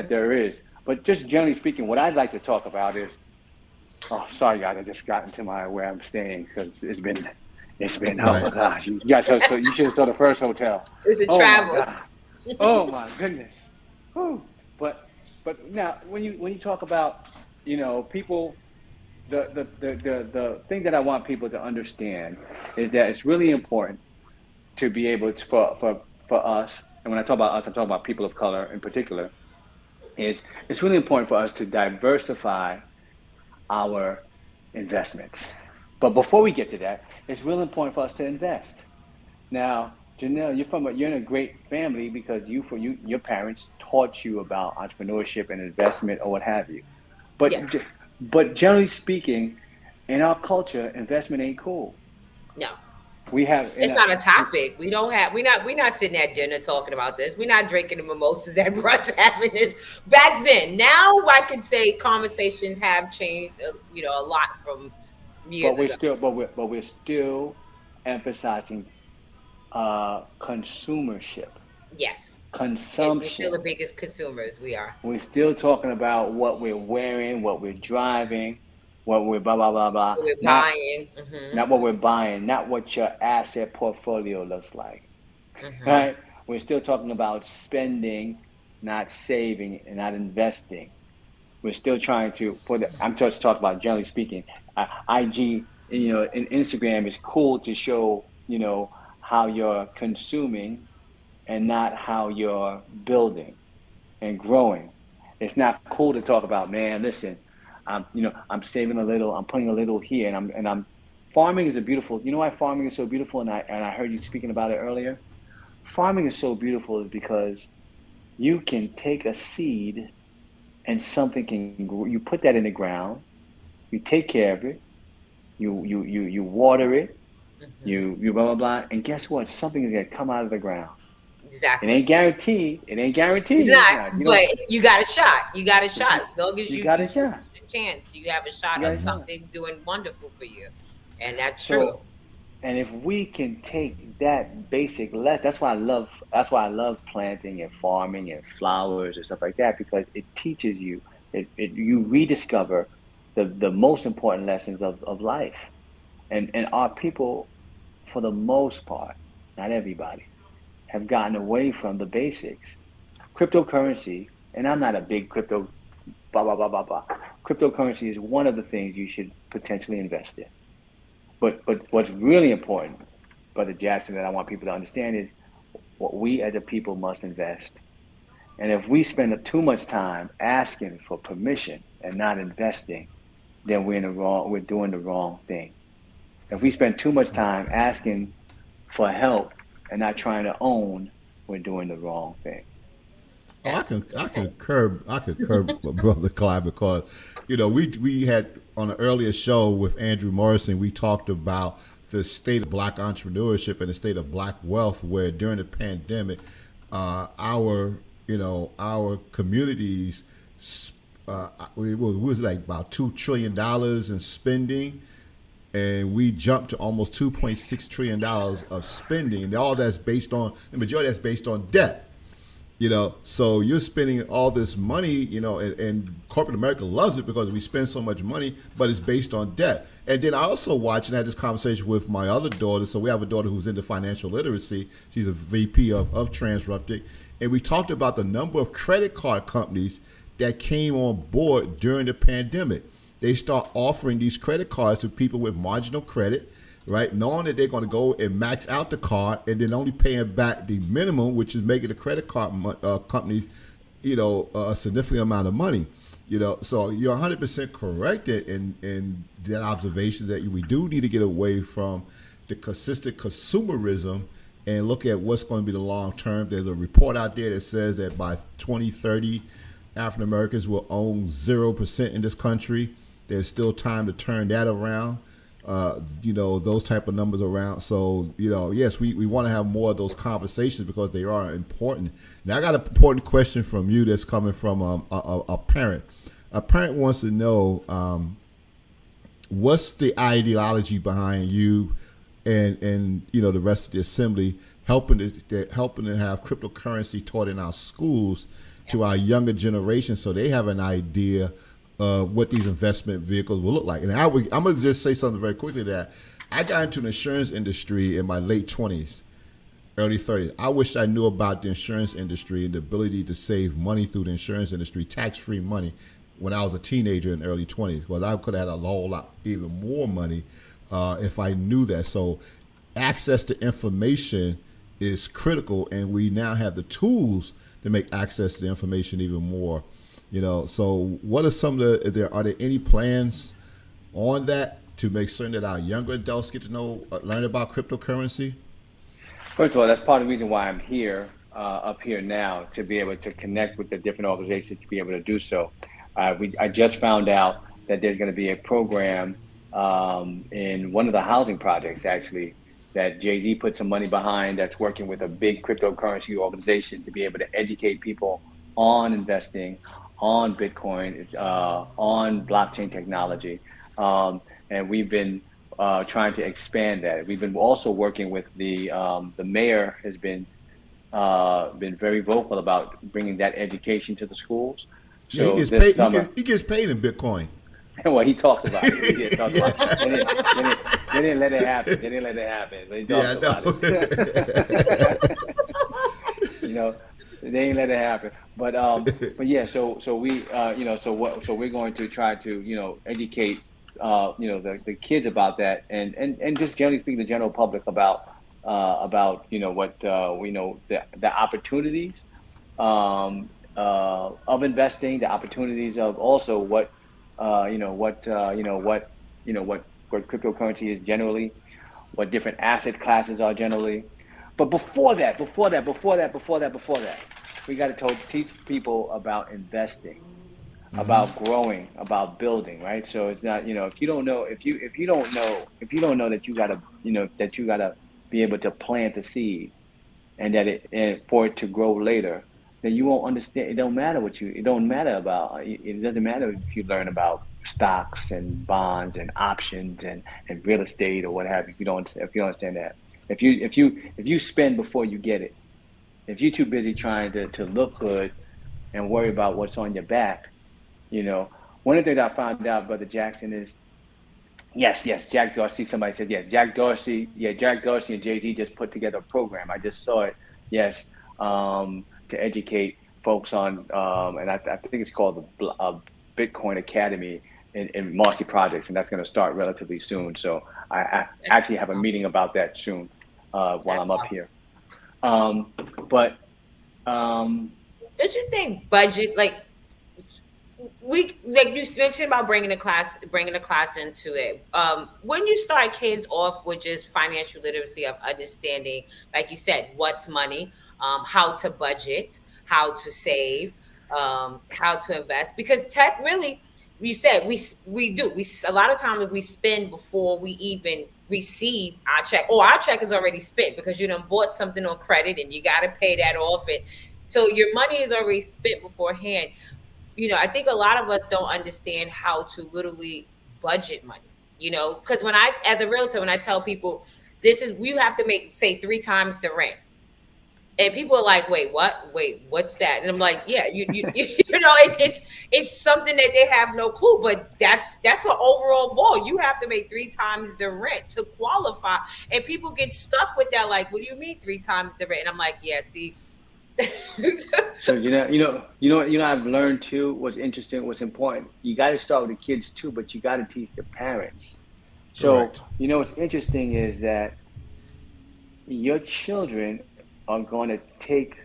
E: there is. But just generally speaking, what I'd like to talk about is, oh, sorry guys, I just got into my where I'm staying because it's been oh
A: Right.
E: my gosh, so you should have saw the first hotel.
B: It's a
E: Oh my
B: travel.
E: god. Oh my goodness. Whew. But now when you talk about people, the thing that I want people to understand is that it's really important to be able to for us, and when I talk about us, I'm talking about people of color in particular, is it's really important for us to diversify our investments. But before we get to that, it's really important for us to invest. Now, Janelle, you're in a great family because your parents taught you about entrepreneurship and investment or what have you. But
B: Yeah.
E: but generally speaking, in our culture, investment ain't cool.
B: No.
E: We have in
B: It's
E: a
B: not a topic. We don't have. We're not sitting at dinner talking about this. We're not drinking the mimosas at brunch having this. Back then, now I can say conversations have changed. A lot from some
E: but
B: years
E: we're
B: ago.
E: still we're still emphasizing consumership,
B: Yes, we're still
E: consumption.
B: the biggest consumers. We are.
E: We're still talking about what we're wearing, what we're driving, what we're blah blah blah blah.
B: We're
E: Not
B: buying.
E: not what we're buying, not what your asset portfolio looks like.
B: Hmm.
E: Right? We're still talking about spending, not saving, and not investing. We're still trying to put. I'm just talking about generally speaking. IG, and Instagram is cool to show, how you're consuming and not how you're building and growing. It's not cool to talk about, man. Listen, I'm saving a little, I'm putting a little here, and I'm. Farming is a beautiful. You know why farming is so beautiful, and I heard you speaking about it earlier. Farming is so beautiful is because you can take a seed and something can grow. You put that in the ground, you take care of it, you water it,
B: Hmm.
E: you blah blah blah, and guess what? Something is gonna come out of the ground. It
B: Exactly.
E: ain't guaranteed. It ain't
B: It's
E: guaranteed.
B: not,
E: Now, you
B: but
E: don't.
B: you got a shot. You got a
E: But
B: shot. As long as
E: you
B: you
E: got
B: you
E: a
B: take
E: shot.
B: a chance, you have a
E: You
B: shot
E: got
B: of
E: a shot.
B: something doing wonderful for you, and that's true.
E: So, and if we can take that basic lesson, that's why I love planting and farming and flowers and stuff like that, because it teaches you, you rediscover the most important lessons of life. And our people, for the most part, not everybody, have gotten away from the basics. Cryptocurrency, and I'm not a big crypto blah blah blah blah blah. Cryptocurrency is one of the things you should potentially invest in. But what's really important, Brother Jackson, that I want people to understand is what we as a people must invest. And if we spend too much time asking for permission and not investing, then we're doing the wrong thing. If we spend too much time asking for help and not trying to own, we're doing the wrong thing.
A: Oh, I
B: That's
A: can
B: what
A: I
B: they
A: can curb I could curb my brother Clyde because, we had on an earlier show with Andrew Morrison, we talked about the state of black entrepreneurship and the state of black wealth, where during the pandemic, our communities, it was like about $2 trillion in spending, and we jumped to almost $2.6 trillion of spending, and all that's based on the majority that's based on debt. So you're spending all this money, and corporate America loves it because we spend so much money, but it's based on debt. And then I also watch and had this conversation with my other daughter. So we have a daughter who's into financial literacy. She's a VP of Transruptic. And we talked about the number of credit card companies that came on board during the pandemic. They start offering these credit cards to people with marginal credit, right? Knowing that they're going to go and max out the card and then only paying back the minimum, which is making the credit card companies, a significant amount of money. So you're 100% correct in that observation that we do need to get away from the consistent consumerism and look at what's going to be the long term. There's a report out there that says that by 2030, African Americans will own 0% in this country. There's still time to turn that around. Those type of numbers around. So, yes, we want to have more of those conversations because they are important. Now, I got an important question from you that's coming from a parent. A parent wants to know what's the ideology behind you and the rest of the assembly helping to have cryptocurrency taught in our schools to our younger generation, so they have an idea what these investment vehicles will look like. And I'm going to just say something very quickly that I got into the insurance industry in my late 20s, early 30s. I wish I knew about the insurance industry and the ability to save money through the insurance industry, tax-free money, when I was a teenager in the early 20s. Because I could have had a whole lot, even more money if I knew that. So access to information is critical, and we now have the tools to make access to the information even more. So what are some of are there any plans on that to make certain that our younger adults get to learn about cryptocurrency?
E: First of all, that's part of the reason why I'm here, up here now, to be able to connect with the different organizations to be able to do so. I just found out that there's going to be a program in one of the housing projects, actually, that Jay-Z put some money behind, that's working with a big cryptocurrency organization to be able to educate people on investing, on Bitcoin, on blockchain technology. And we've been trying to expand that. We've been also working with the mayor has been very vocal about bringing that education to the schools.
A: Yeah, he
E: So
A: gets
E: this
A: paid.
E: summer,
A: He gets paid in Bitcoin.
E: well, he talked about it. He did talk
A: Yeah,
E: about it. They didn't let it happen. They didn't let it happen. But he
A: yeah,
E: talked
A: I
E: about
A: know.
E: it. you know, they didn't let it happen. But yeah. So we so we're going to try to educate the kids about that, and just generally speaking the general public about what we know, the opportunities of investing, the opportunities of also what cryptocurrency is generally, what different asset classes are generally. But before that, we got to teach people about investing, about growing, about building, right? So it's not, if you don't know, if you don't know that you gotta, that you gotta be able to plant the seed, and that and for it to grow later, then you won't understand. It don't matter about, it doesn't matter if you learn about stocks and bonds and options and real estate or what have you. If you don't understand that, if you spend before you get it, if you're too busy trying to look good and worry about what's on your back, you know, one of the things I found out, Brother Jackson, is yes, Jack Dorsey. Somebody said yes, Jack Dorsey. Yeah, Jack Dorsey and Jay-Z just put together a program. I just saw it. Yes, to educate folks on, and I think it's called the Bitcoin Academy in Marcy Projects, and that's going to start relatively soon. So I actually have a meeting about that soon while I'm up here. But
B: don't you think budget, like you mentioned about bringing a class into it. When you start kids off with just financial literacy of understanding, like you said, what's money, how to budget, how to save, how to invest, because tech really, you said we a lot of times we spend before we even receive our check, or our check is already spent because you done bought something on credit and you got to pay that off. It so your money is already spent beforehand. I think a lot of us don't understand how to literally budget money, because as a realtor, when I tell people you have to make, say, 3 times the rent. And people are like, wait, what? Wait, what's that? And I'm like, yeah, it's something that they have no clue, but that's an overall goal. You have to make 3 times the rent to qualify. And people get stuck with that, like, what do you mean 3 times the rent? And I'm like, yeah, see.
E: So I've learned too. What's interesting, what's important. You got to start with the kids too, but you got to teach the parents. So
A: Correct.
E: what's interesting is that your children are going to take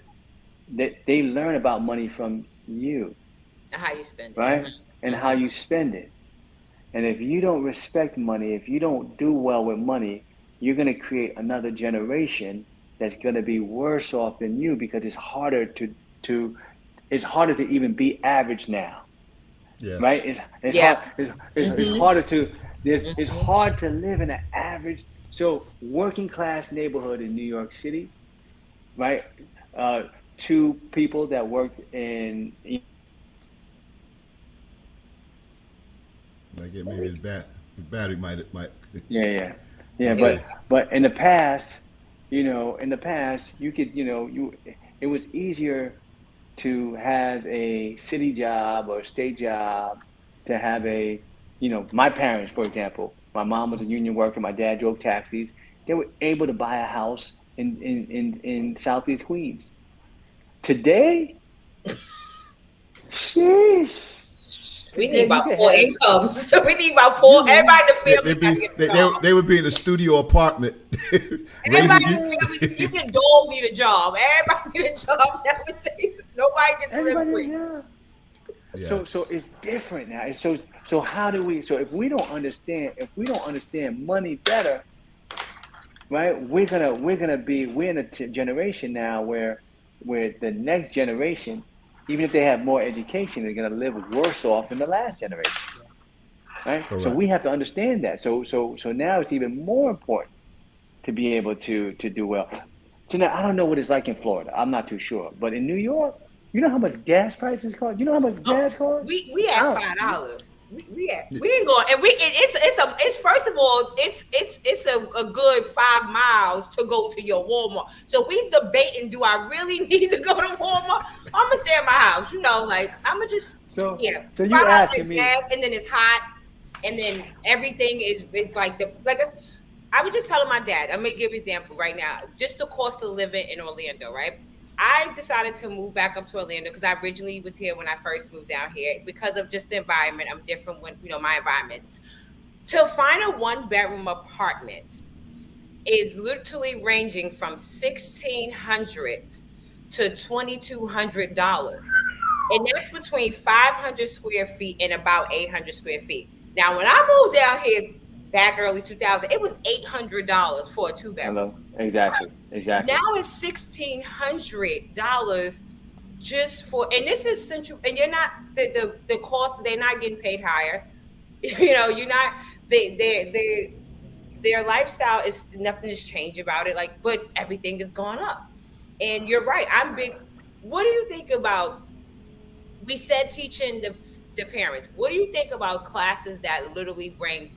E: that they learn about money from you,
B: How you spend it,
E: right? And how you spend it. And if you don't respect money, if you don't do well with money, you're going to create another generation that's going to be worse off than you, because it's harder to even be average now,
A: Yes.
E: right? It's harder to it's hard to live in an average, so working class neighborhood in New York City, right? Two people that worked in
A: Like maybe the battery might.
E: yeah. But in the past, you could, it was easier to have a city job or a state job, to have my parents, for example, my mom was a union worker, my dad drove taxis. They were able to buy a house in Southeast Queens. Today, sheesh.
B: We need about 4 incomes. We need about 4. Everybody in the family
A: They would be in a studio apartment.
B: Everybody in the family, even dog need a job. Everybody need a job nowadays. Nobody gets to live free.
A: Yeah.
E: So it's different now. So how do we? So if we don't understand money better, right? We're in a generation now where the next generation, even if they have more education, they're going to live worse off than the last generation, right?
A: Correct.
E: So we have to understand that. So now it's even more important to be able to do well. So now, I don't know what it's like in Florida. I'm not too sure, but in New York, you know how much gas prices cost? You know how much gas costs?
B: We at $5. We ain't going, and it's first of all, it's a good 5 miles to go to your Walmart. So we debating, do I really need to go to Walmart? I'm gonna stay at my house, like I'm gonna just
E: So you
B: $5
E: asking me?
B: gas, and then it's hot, and then everything is I was just telling my dad. I'm gonna give an example right now. Just the cost of living in Orlando, right? I decided to move back up to Orlando because I originally was here when I first moved down here, because of just the environment. I'm different when, my environment. To find a 1-bedroom apartment is literally ranging from $1,600 to $2,200. And that's between 500 square feet and about 800 square feet. Now, when I moved down here back early 2000, it was $800 for a 2-bedroom.
E: Hello. Exactly.
B: Now it's $1,600 just for, and this is central, and you're not the cost, they're not getting paid higher. You're not, they their lifestyle is, nothing has changed about it, like, but everything is gone up. And you're right, I'm big. What do you think about, we said teaching the parents, what do you think about classes that literally bring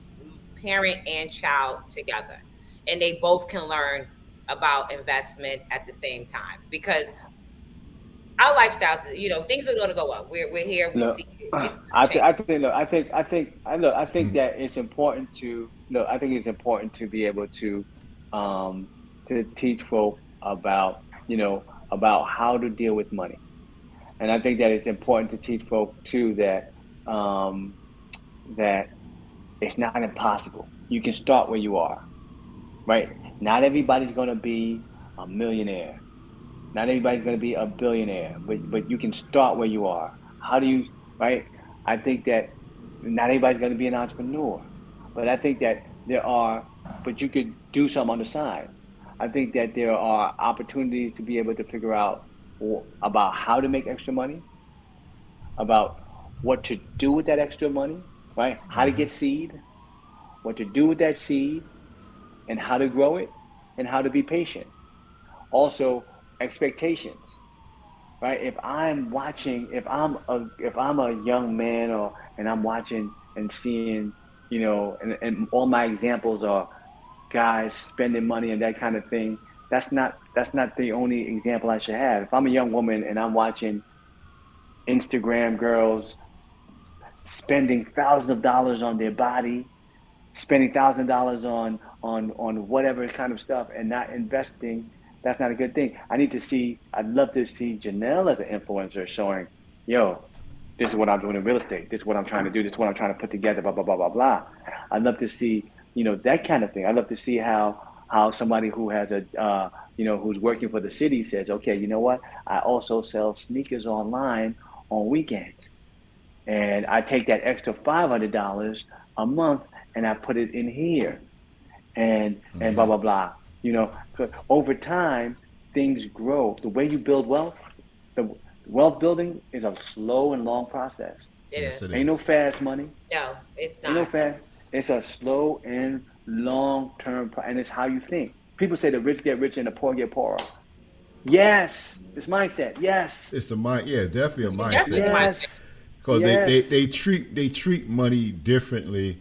B: parent and child together, and they both can learn about investment at the same time? Because our lifestyles, things are going to go up. We're here, we
E: Look,
B: see it, it's
E: I think
B: changing.
E: I think look, I think that it's important to look. I think it's important to be able to teach folk about about how to deal with money, and I think that it's important to teach folk too um, that it's not impossible. You can start where you are, right? Not everybody's going to be a millionaire. Not everybody's going to be a billionaire, but you can start where you are. How do you, right? I think that not everybody's going to be an entrepreneur, but I think that there are, but you could do something on the side. I think that there are opportunities to be able to figure out about how to make extra money, about what to do with that extra money, right? How to get seed, what to do with that seed, and how to grow it, and how to be patient. Also, expectations, right? If I'm a young man, or and I'm watching and seeing, and all my examples are guys spending money and that kind of thing. That's not the only example I should have. If I'm a young woman and I'm watching Instagram girls spending thousands of dollars on their body, spending $1,000 on whatever kind of stuff, and not investing, that's not a good thing. I'd love to see Janelle as an influencer showing, yo, this is what I'm doing in real estate. This is what I'm trying to do. This is what I'm trying to put together, blah, blah, blah, blah, blah. I'd love to see, that kind of thing. I'd love to see how somebody who has who's working for the city says, okay, you know what? I also sell sneakers online on weekends. And I take that extra $500 a month and I put it in here, and blah blah blah. 'Cause over time things grow. The way you build wealth, the wealth building is a slow and long process.
B: It
A: Yes,
B: is.
A: it
E: Ain't no
A: is.
E: fast money.
B: No, it's
E: Ain't no
B: not.
E: fast. It's a slow and long term, and it's how you think. People say the rich get richer and the poor get poorer. Yes, it's mindset. Yes,
A: It's a mind, yeah, definitely a
B: Definitely
A: mindset,
B: the mindset.
E: yes,
A: because
E: yes,
A: they treat money differently,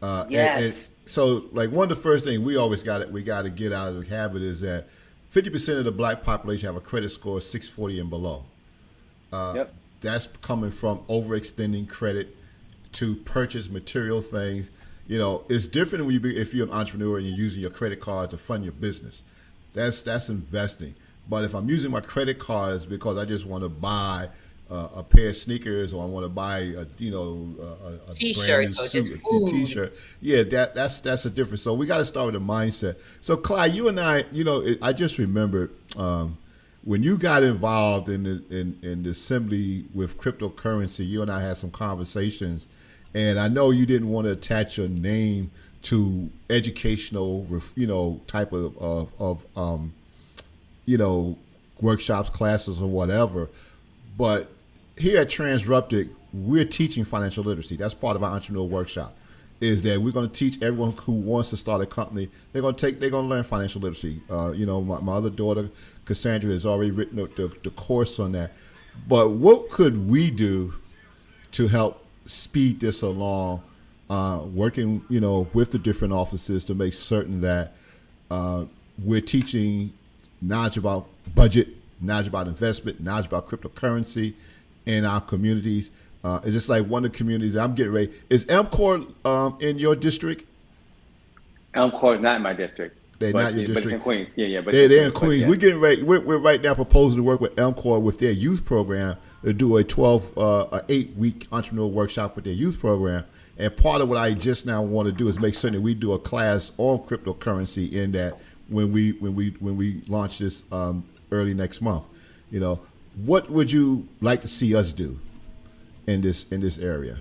A: and
E: yes.
A: so like one of the first things we got to get out of the habit is that 50% of the black population have a credit score of 640 and below.
E: Yep.
A: That's coming from overextending credit to purchase material things. It's different when if you're an entrepreneur and you're using your credit card to fund your business. That's investing. But if I'm using my credit cards because I just want to buy a pair of sneakers, or I want to buy a brand
B: T-shirt
A: new
B: or just
A: suit, a
B: food.
A: t-shirt, yeah, that's a difference. So we got to start with the mindset. So Clyde, you and I, I just remembered when you got involved in the assembly with cryptocurrency. You and I had some conversations, and I know you didn't want to attach your name to educational, type of workshops, classes, or whatever. But here at Transruptic, we're teaching financial literacy. That's part of our entrepreneur workshop. Is that we're going to teach everyone who wants to start a company. They're going to learn financial literacy. My other daughter, Cassandra, has already written the course on that. But what could we do to help speed this along? Working, with the different offices to make certain that we're teaching knowledge about budget, knowledge about investment, knowledge about cryptocurrency in our communities. It's just like one of the communities that I'm getting ready. Is MCOR in your district?
E: Elm Court is not in my district,
A: They're not your
E: but it's in
A: district.
E: Queens. Yeah, yeah, but it's
A: They're in
E: But
A: Queens.
E: yeah,
A: We're getting ready. We're right now proposing to work with MCOR with their youth program to do a 8-week entrepreneur workshop with their youth program. And part of what I just now want to do is make certain that we do a class on cryptocurrency in that when we launch this early next month. What would you like to see us do in this area?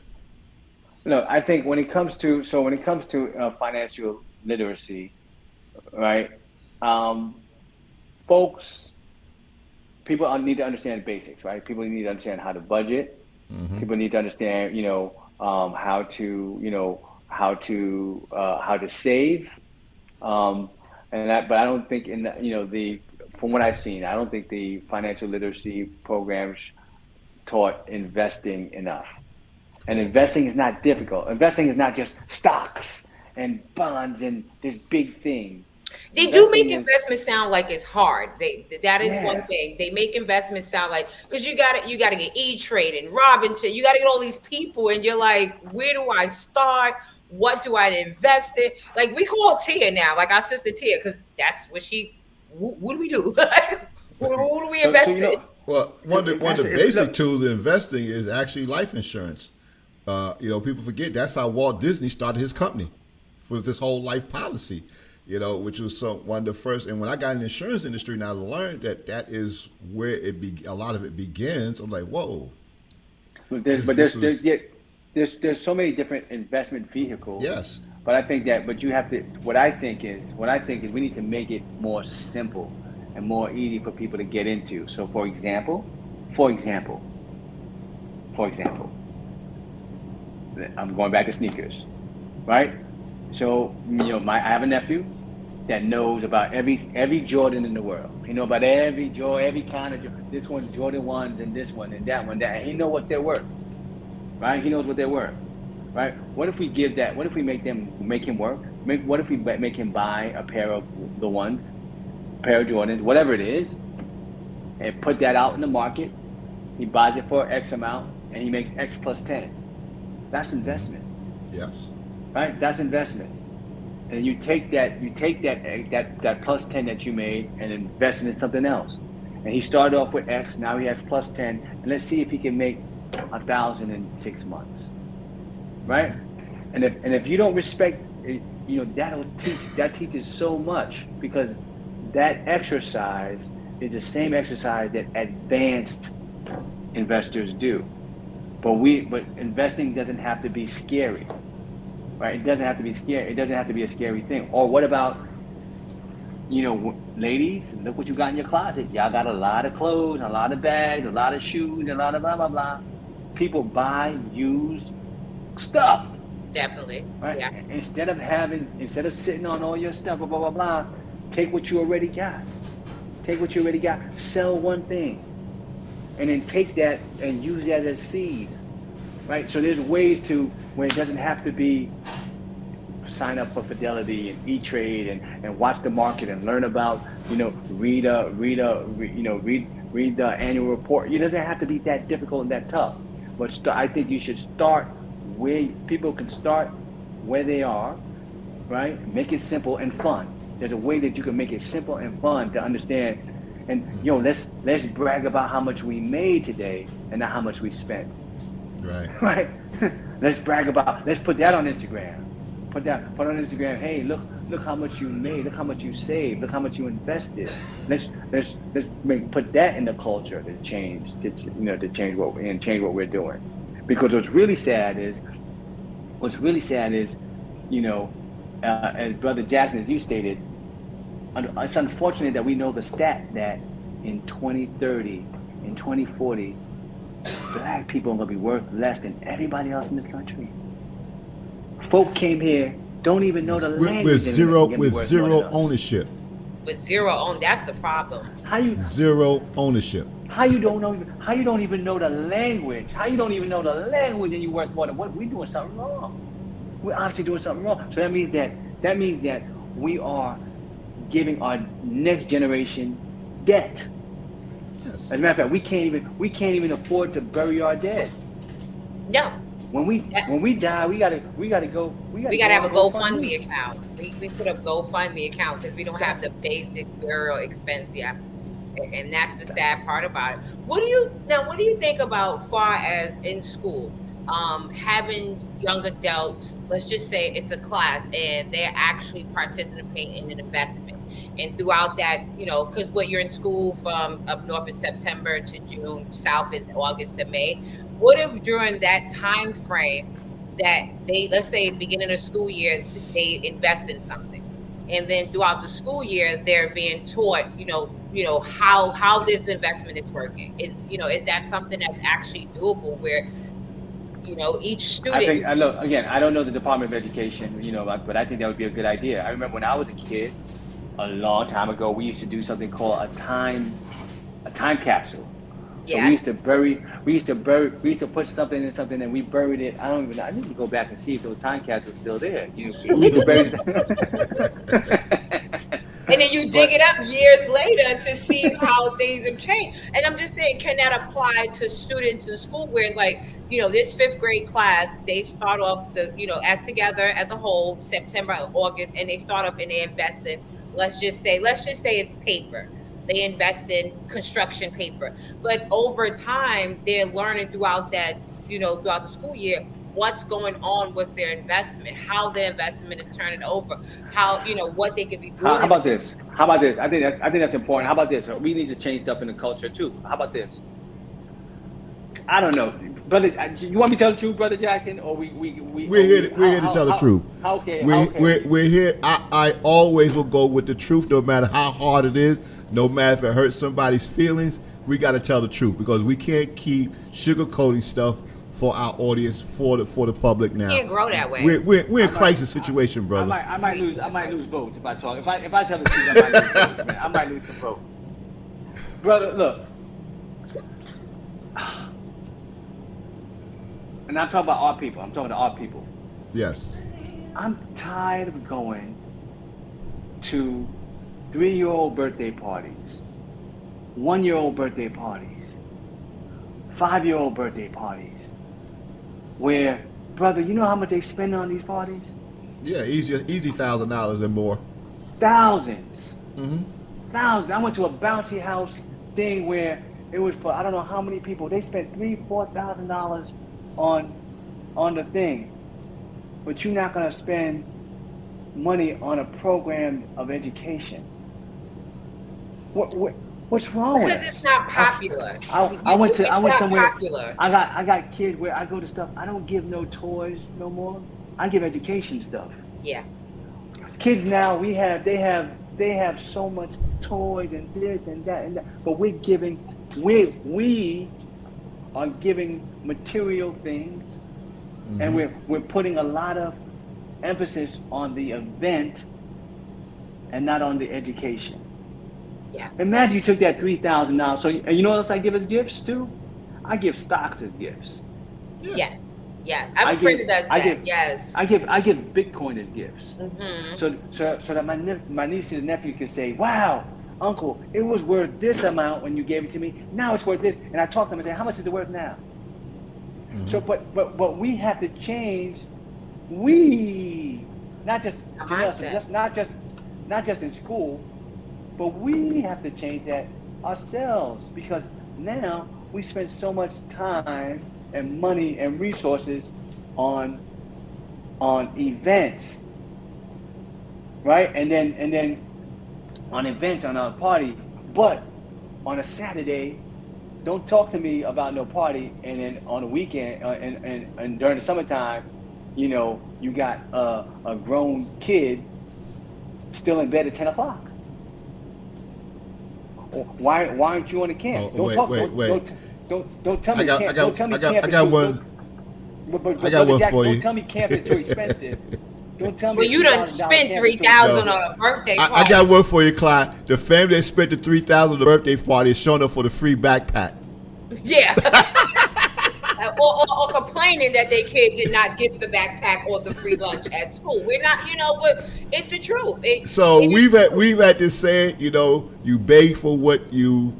E: no, I think when it comes to financial literacy, right? Folks people need to understand basics, right? People need to understand how to budget. People need to understand, how to, how to save. Um, but I don't think in the, from what I've seen, I don't think the financial literacy programs taught investing enough. And investing is not difficult. Investing is not just stocks and bonds and this big thing.
B: They do make
E: Investing is,
B: investment sound like it's hard. That is one
E: yeah.
B: thing. They make investment sound like, because you got to get E-Trade and Robinhood. You got to get all these people, and you're like, where do I start? What do I invest in? Like, we call Tia now, like our sister Tia, because that's what she. What do we do? Who do we
E: So
B: invest
E: you
B: in?
E: know,
A: Well, one of
E: that's
A: the basic
E: look,
A: tools in investing is actually life insurance. People forget that's how Walt Disney started his company for this whole life policy. Which was one of the first. And when I got in the insurance industry, and I learned that is where a lot of it begins. I'm like, whoa.
E: but
A: This was
E: there's so many different investment vehicles.
A: yes,
E: But I think that, but you have to. What I think is, we need to make it more simple and more easy for people to get into. So, for example, I'm going back to sneakers, right? So, I have a nephew that knows about every Jordan in the world. He knows about every kind of Jordan. This one's Jordan 1s and this one and that one, that. And he knows what they're worth, right? He knows what they're worth, right? What if we make him work? What if we make him buy a pair of the ones, a pair of Jordans, whatever it is, and put that out in the market. He buys it for X amount and he makes X plus 10. That's investment.
A: yes,
E: Right? That's investment. And you take that plus 10 that you made and invest it in something else. And he started off with X, now he has plus 10, and let's see if he can make 1,000 in 6 months. Right? And if you don't respect, that teaches so much, because that exercise is the same exercise that advanced investors do. But investing doesn't have to be scary. Right? It doesn't have to be scary. It doesn't have to be a scary thing. Or what about, ladies, look what you got in your closet. Y'all got a lot of clothes, a lot of bags, a lot of shoes, a lot of blah, blah, blah. People buy used stuff.
B: Definitely.
E: Right?
B: Yeah.
E: Instead of sitting on all your stuff, blah, blah, blah, blah, take what you already got. Sell one thing. And then take that and use that as seed. Right? So there's ways to, where it doesn't have to be sign up for Fidelity and E-Trade and watch the market and learn about, read the annual report. It doesn't have to be that difficult and that tough. But I think you should start where people can start, where they are, right? Make it simple and fun. There's a way that you can make it simple and fun to understand. And let's brag about how much we made today and not how much we spent. Right? Let's put that on Instagram. Put on Instagram. Hey, look how much you made. Look how much you saved. Look how much you invested. Let's put that in the culture to change what we're doing. Because what's really sad is, as Brother Jackson, as you stated, it's unfortunate that we know the stat that in 2030, in 2040, Black people are going to be worth less than everybody else in this country. Folk came here, don't even know the language.
A: with zero ownership.
B: With zero own, that's the problem.
A: Zero ownership.
E: How you don't even know the language? How you don't even know the language and you worth more than what? We're doing something wrong. We're obviously doing something wrong. So that means that we are giving our next generation debt.
A: Yes.
E: As a matter of fact, we can't even afford to bury our dead.
B: No.
E: When we die, we gotta go. We gotta
B: have a GoFundMe account. We put up GoFundMe account because we don't have the basic burial expense yet, and that's the sad part about it. What do you think about far as in school, having young adults? Let's just say it's a class and they're actually participating in an investment, and throughout that, because what you're in school from up north is September to June, south is August to May. What if during that time frame that they, let's say beginning of school year, they invest in something? and then throughout the school year they're being taught, how this investment is working. Is that something that's actually doable where each
E: I think
B: student?
E: I look again. I don't know the Department of Education, but I think that would be a good idea. I remember when I was a kid, a long time ago, we used to do something called a time capsule. So we used
B: Yes.
E: to put something in something and we buried it. I don't even know. I need to go back and see if those time capsules are still there. We used to bury
B: And then you dig it up years later to see how things have changed. And I'm just saying, can that apply to students in school where it's like, this fifth grade class, they start off as together as a whole, September, August, and they start up and they invest in, let's just say it's paper. They invest in construction paper. But over time, they're learning throughout the school year, what's going on with their investment, how their investment is turning over, how, what they could be doing.
E: How about this? How about this? I think that's important. How about this? We need to change stuff in the culture too. How about this? I don't know, brother. You want me to tell the truth, brother Jackson, or
A: we're here to tell the truth.
E: Okay.
A: We're here. I always will go with the truth, no matter how hard it is, no matter if it hurts somebody's feelings. We got to tell the truth because we can't keep sugarcoating stuff for our audience, for the public now.
B: You can't grow that way.
A: We're in a crisis situation, brother.
E: I might lose votes if I talk. If I tell the truth, I might lose votes, man. I might lose some votes. Brother, look. And I'm talking about our people. I'm talking to our people.
A: Yes.
E: I'm tired of going to 3-year-old birthday parties, 1-year-old birthday parties, 5-year-old birthday parties, where, brother, you know how much they spend on these parties?
A: Yeah, easy $1,000 and more.
E: Thousands.
A: Mm-hmm.
E: Thousands. I went to a bouncy house thing where it was for I don't know how many people. They spent $3,000-$4,000 on the thing, but you're not gonna spend money on a program of education. What's wrong with it?
B: Because it's not popular.
E: I went somewhere.
B: Popular.
E: I got kids where I go to stuff. I don't give no toys no more. I give education stuff.
B: Yeah.
E: Kids now they have so much toys and this and that, but we are giving material things, mm-hmm. and we're putting a lot of emphasis on the event and not on the education.
B: Yeah.
E: Imagine you took that $3,000. So, and you know what else I give as gifts too? I give stocks as gifts.
B: Yeah. Yes. I have a friend that does that. Yes.
E: I give Bitcoin as gifts.
B: Mm-hmm.
E: So that my nieces and nephews can say, "Wow, Uncle, it was worth this amount when you gave it to me. Now it's worth this." And I talk to them and say, "How much is it worth now?" Mm-hmm. So, but we have to change. Not just in school. But we have to change that ourselves because now we spend so much time and money and resources on events, right? And then on events on our party, but on a Saturday, don't talk to me about no party. And then on a weekend and during the summertime, you got a grown kid still in bed at 10 o'clock. Why aren't you on the camp? Don't tell me camp. Don't tell me camp.
A: I got one. I got one for you.
E: Don't tell me camp is too expensive. Don't tell me.
B: Well, you done spent $3,000 on a birthday party.
A: I got one for you, Clyde. The family that spent the $3,000 on the birthday party is showing up for the free backpack.
B: Yeah. or complaining that their kid did not get the backpack or the free lunch at school. We're not, but it's the truth.
A: We've had this saying, you beg for what you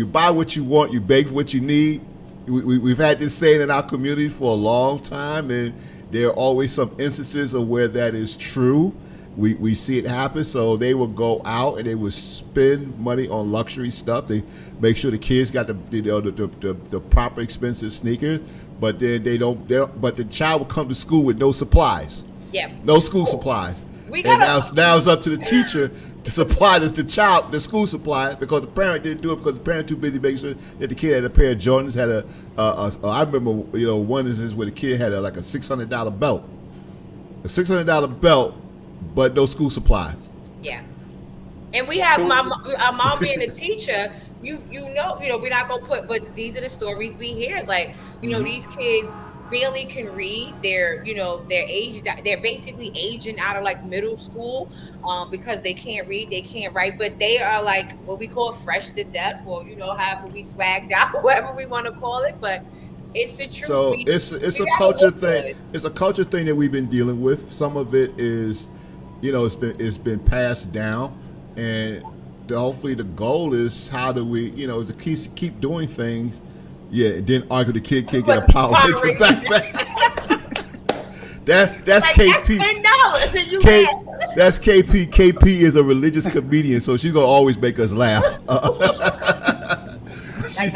A: buy what you want, you beg for what you need. We've had this saying in our community for a long time, and there are always some instances of where that is true. We see it happen. So they will go out and they will spend money on luxury stuff. They make sure the kids got the proper expensive sneakers, but then they don't. But the child will come to school with no supplies.
B: Yeah.
A: No school supplies. Now it's up to the teacher to supply the school supplies because the parent didn't do it because the parent too busy making sure that the kid had a pair of Jordans. I remember one instance where the kid had like a $600 belt, but no school supplies.
B: Yeah. And we have
E: So,
B: our mom being a teacher. We're not gonna put, but these are the stories we hear. Like, these kids barely can read. They're aged. They're basically aging out of like middle school, because they can't read, they can't write, but they are like what we call fresh to death, or however we swagged out, whatever we want to call it. But it's the truth.
A: So
B: We
A: it's a
B: gotta
A: culture
B: look
A: thing.
B: good.
A: It's a culture thing that we've been dealing with. Some of it is, it's been passed down, and hopefully the goal is how do we, is to keep doing things. Yeah, and then argue the kid can't get a
B: But
A: Power
B: Power
A: Ranger
B: Rangers.
A: backpack. That's
B: Like,
A: KP.
B: that's $10. And you
A: K,
B: laugh.
A: that's KP. KP is a religious comedian, so she's gonna always make us laugh.
B: Like,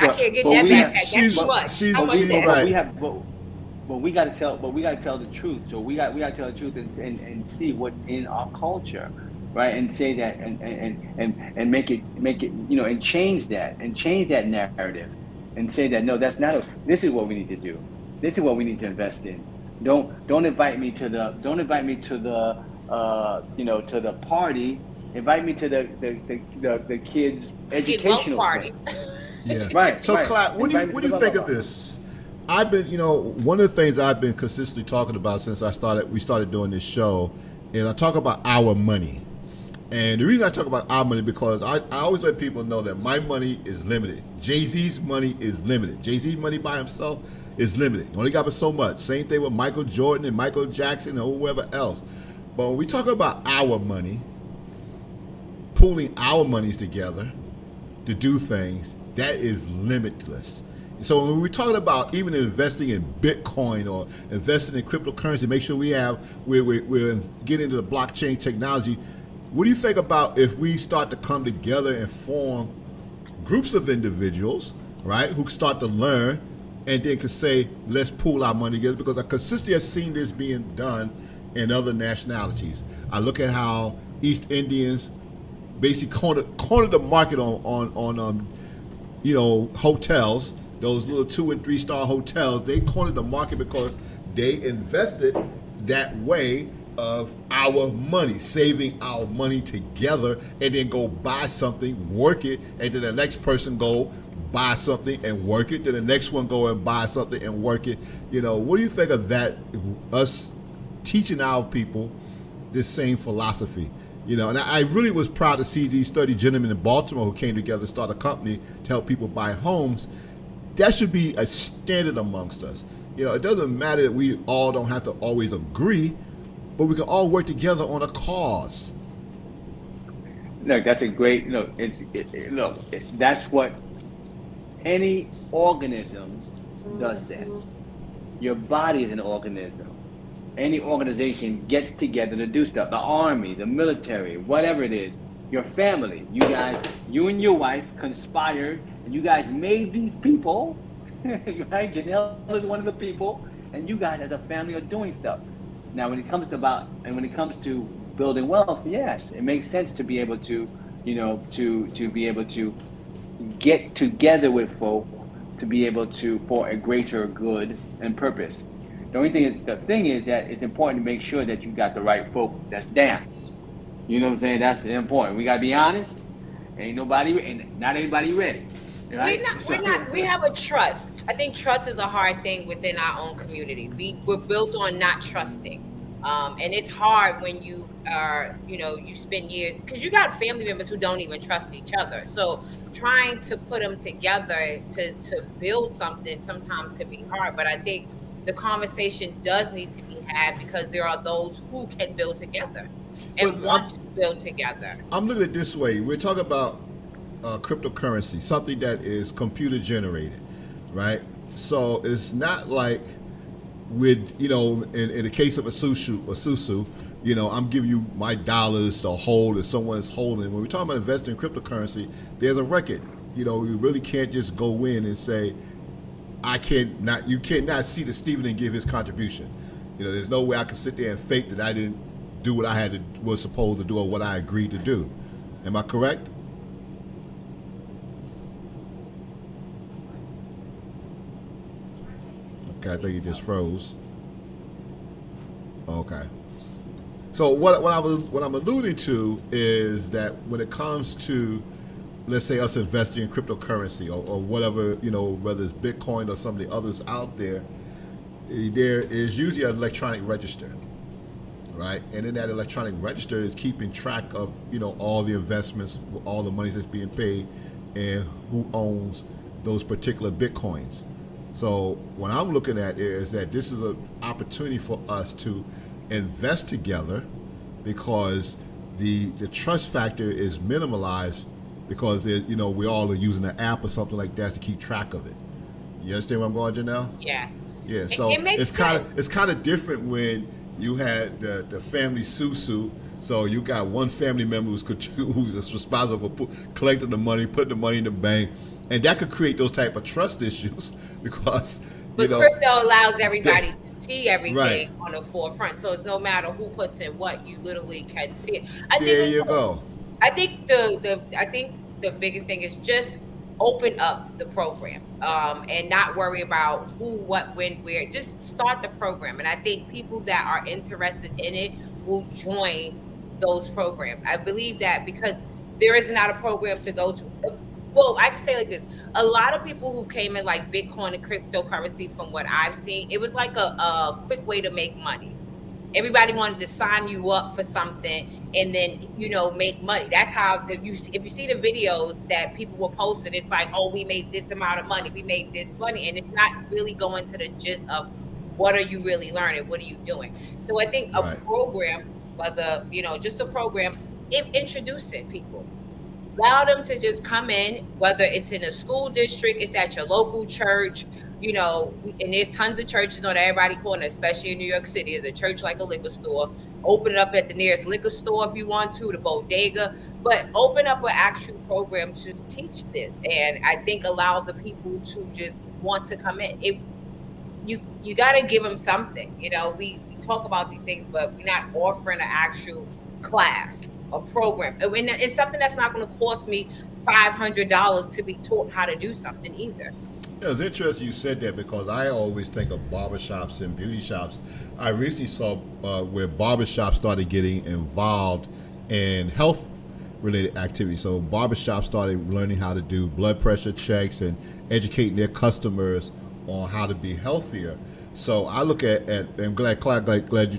B: I can't get
E: but
B: that
E: we have-
B: backpack. That's
A: she's-
B: too much.
A: she's-
B: How much
A: she's
B: that?
A: right.
E: but we got to tell the truth. So we got to tell the truth and see what's in our culture, right? And say that and make it and change that narrative, and say that no, that's not. This is what we need to do. This is what we need to invest in. Don't invite me to the to the party. Invite me to the kids'
B: Kid wealth
E: educational
B: party.
E: thing.
A: Yeah.
E: Right,
A: So,
E: right.
A: Clyde, what do you think of this? I've been, one of the things I've been consistently talking about since we started doing this show, is I talk about our money. And the reason I talk about our money because I always let people know that my money is limited. Jay-Z's money is limited. Jay-Z's money by himself is limited. He only got so much. Same thing with Michael Jordan and Michael Jackson and whoever else. But when we talk about our money, pooling our monies together to do things, that is limitless. So when we're talking about even investing in Bitcoin or investing in cryptocurrency, make sure we're getting into the blockchain technology. What do you think about if we start to come together and form groups of individuals, right, who start to learn and then can say, let's pool our money together? Because I consistently have seen this being done in other nationalities. I look at how East Indians basically cornered the market on hotels, those little 2 and 3 star hotels. They cornered the market because they invested that way of our money, saving our money together, and then go buy something, work it, and then the next person go buy something and work it, then the next one go and buy something and work it. What do you think of that, us teaching our people this same philosophy? And I really was proud to see these 30 gentlemen in Baltimore who came together to start a company to help people buy homes. That should be a standard amongst us. It doesn't matter that we all don't have to always agree, but we can all work together on a cause.
E: Look, that's a great that's what any organism does. That your body is an organism. Any organization gets together to do stuff. The army, the military, whatever it is, your family. You and your wife conspired, and you guys made these people. Right? Janelle is one of the people, and you guys as a family are doing stuff. Now, when it comes to building wealth, yes, it makes sense to be able to, to be able to get together with folk to be able to for a greater good and purpose. The thing is that it's important to make sure that you got the right folk that's down. You know what I'm saying? That's important. We gotta be honest. Ain't not everybody ready. Right?
B: We have a trust. I think trust is a hard thing within our own community. We're built on not trusting. And it's hard when you are, you spend years, because you got family members who don't even trust each other. So trying to put them together to build something sometimes could be hard. But I think the conversation does need to be had because there are those who can build together and want to build together.
A: I'm looking at it this way. We're talking about cryptocurrency, something that is computer generated, right? So it's not like with, in the case of a susu, I'm giving you my dollars to hold if someone is holding. When we're talking about investing in cryptocurrency, there's a record. You really can't just go in and say, you cannot see that Stephen didn't give his contribution. There's no way I can sit there and fake that I didn't do what I was supposed to do or what I agreed to do. Am I correct? Okay, I think it just froze. Okay. So what I'm alluding to is that when it comes to, let's say, us investing in cryptocurrency or whatever, whether it's Bitcoin or some of the others out there, there is usually an electronic register, right? And in that electronic register is keeping track of all the investments, all the money that's being paid, and who owns those particular Bitcoins. So what I'm looking at is that this is an opportunity for us to invest together, because the trust factor is minimalized, because we all are using an app or something like that to keep track of it. You understand where I'm going, Janelle?
B: Yeah.
A: Yeah. So
B: It makes sense.
A: it's kind of different when you had the family susu. So you got one family member who's responsible for collecting the money, putting the money in the bank, and that could create those type of trust issues because
B: But crypto allows everybody to see everything
A: Right.
B: on the forefront. So it's no matter who puts in what, you literally can see it.
A: There you go.
B: I think the biggest thing is just open up the programs, and not worry about who, what, when, where. Just start the program, and I think people that are interested in it will join those programs. I believe that because there is not a program to go to. Well, I can say like this: a lot of people who came in like Bitcoin and cryptocurrency, from what I've seen, it was like a quick way to make money. Everybody wanted to sign you up for something and then make money. That's how if you see the videos that people will post, it's like, oh, we made this amount of money, we made this money, and it's not really going to the gist of what are you really learning, what are you doing. So I think a
A: Right.
B: program, whether just a program, introducing people. Allow them to just come in, whether it's in a school district, it's at your local church, and there's tons of churches on everybody corner, especially in New York City. There's a church like a liquor store. Open it up at the nearest liquor store if you want to, the bodega, but open up an actual program to teach this. And I think allow the people to just want to come in. You got to give them something. We talk about these things, but we're not offering an actual class, a program. And it's something that's not going to cost me $500 to be taught how to do something either.
A: Yeah, it's interesting you said that, because I always think of barbershops and beauty shops. I recently saw where barbershops started getting involved in health related activities. So barbershops started learning how to do blood pressure checks and educating their customers on how to be healthier. So I look at I'm glad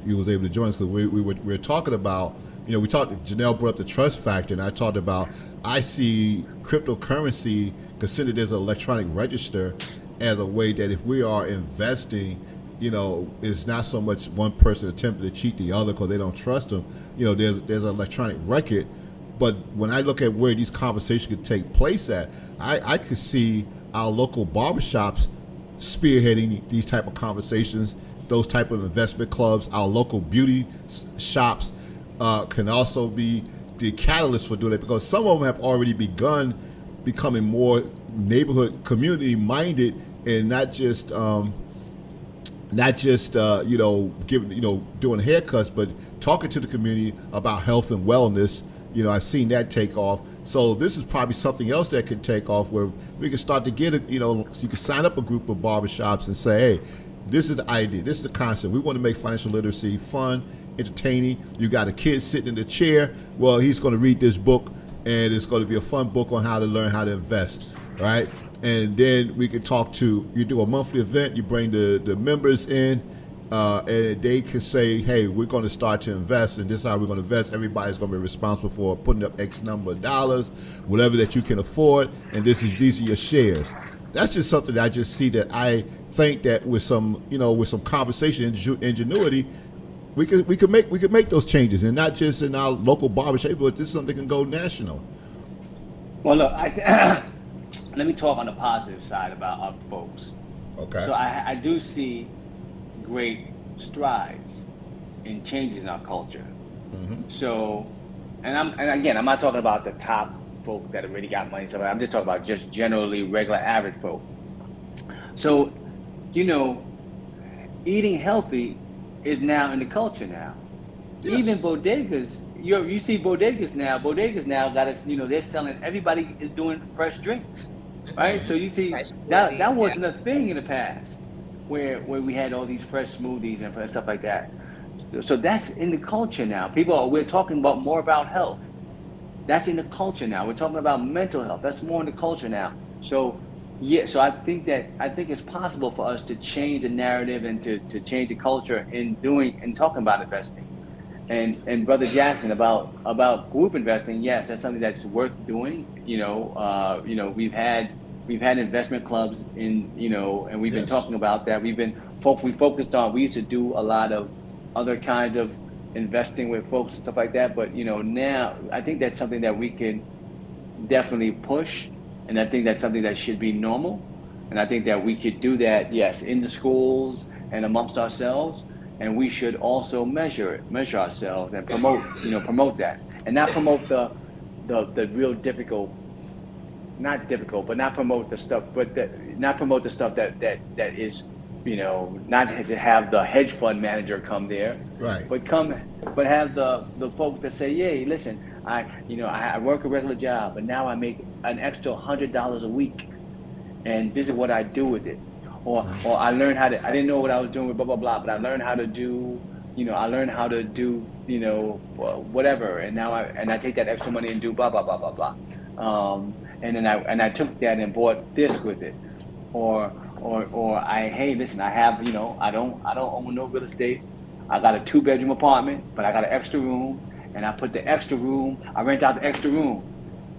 A: you was able to join us, because we were talking about, Janelle brought up the trust factor, and I talked about, I see cryptocurrency considered as an electronic register as a way that if we are investing, it's not so much one person attempting to cheat the other because they don't trust them. There's an electronic record. But when I look at where these conversations could take place at, I could see our local barbershops spearheading these type of conversations, those type of investment clubs. Our local beauty shops can also be the catalyst for doing it, because some of them have already begun becoming more neighborhood community minded, and not just giving doing haircuts, but talking to the community about health and wellness. I've seen that take off. So this is probably something else that could take off, where we can start to get so you can sign up a group of barbershops and say, hey, this is the idea, this is the concept. We want to make financial literacy fun, entertaining. You got a kid sitting in the chair. Well, he's going to read this book, and it's going to be a fun book on how to learn how to invest, right? And then we can you do a monthly event, you bring the members in, and they can say, hey, we're going to start to invest, and this is how we're going to invest. Everybody's going to be responsible for putting up X number of dollars, whatever that you can afford, and these are your shares. That's just something that I just see, that I think that with some conversation ingenuity, we could make those changes, and not just in our local barbershop, but this is something that can go national.
E: Well, look, let me talk on the positive side about our folks.
A: Okay.
E: So I do see great strides in changes in our culture.
A: Mm-hmm.
E: So, and again, I'm not talking about the top folk that already got money. So I'm just talking about just generally regular average folk. So, eating healthy is now in the culture now.
A: Yes.
E: Even bodegas, you see bodegas now. Bodegas now got us. They're selling. Everybody is doing fresh drinks, right? So you see that wasn't a thing in the past, where we had all these fresh smoothies and stuff like that. So that's in the culture now. We're talking about more about health. That's in the culture now. We're talking about mental health. That's more in the culture now. So yeah, so I think it's possible for us to change the narrative and to change the culture in doing and talking about investing. And Brother Jackson, about group investing, yes, that's something that's worth doing. We've had investment clubs and we've been
A: Yes.
E: talking about that. We focused on. We used to do a lot of other kinds of investing with folks and stuff like that. But now I think that's something that we can definitely push, and I think that's something that should be normal. And I think that we could do that, yes, in the schools and amongst ourselves. And we should also measure ourselves and promote that, and not promote the real difficult, not difficult, but not promote the stuff, not promote the stuff that is, not to have the hedge fund manager come there,
A: Right.
E: but have the folks that say, yeah, listen, I work a regular job, but now I make an extra $100 a week, and this is what I do with it. Or I learned how to. I didn't know what I was doing with blah blah blah, but I learned how to do. I learned how to do. Whatever, and now I take that extra money and do blah blah blah blah blah. And then I took that and bought this with it, or hey, listen, I have, I don't own no real estate. I got a 2-bedroom apartment, but I got an extra room, and I put the extra room. I rent out the extra room,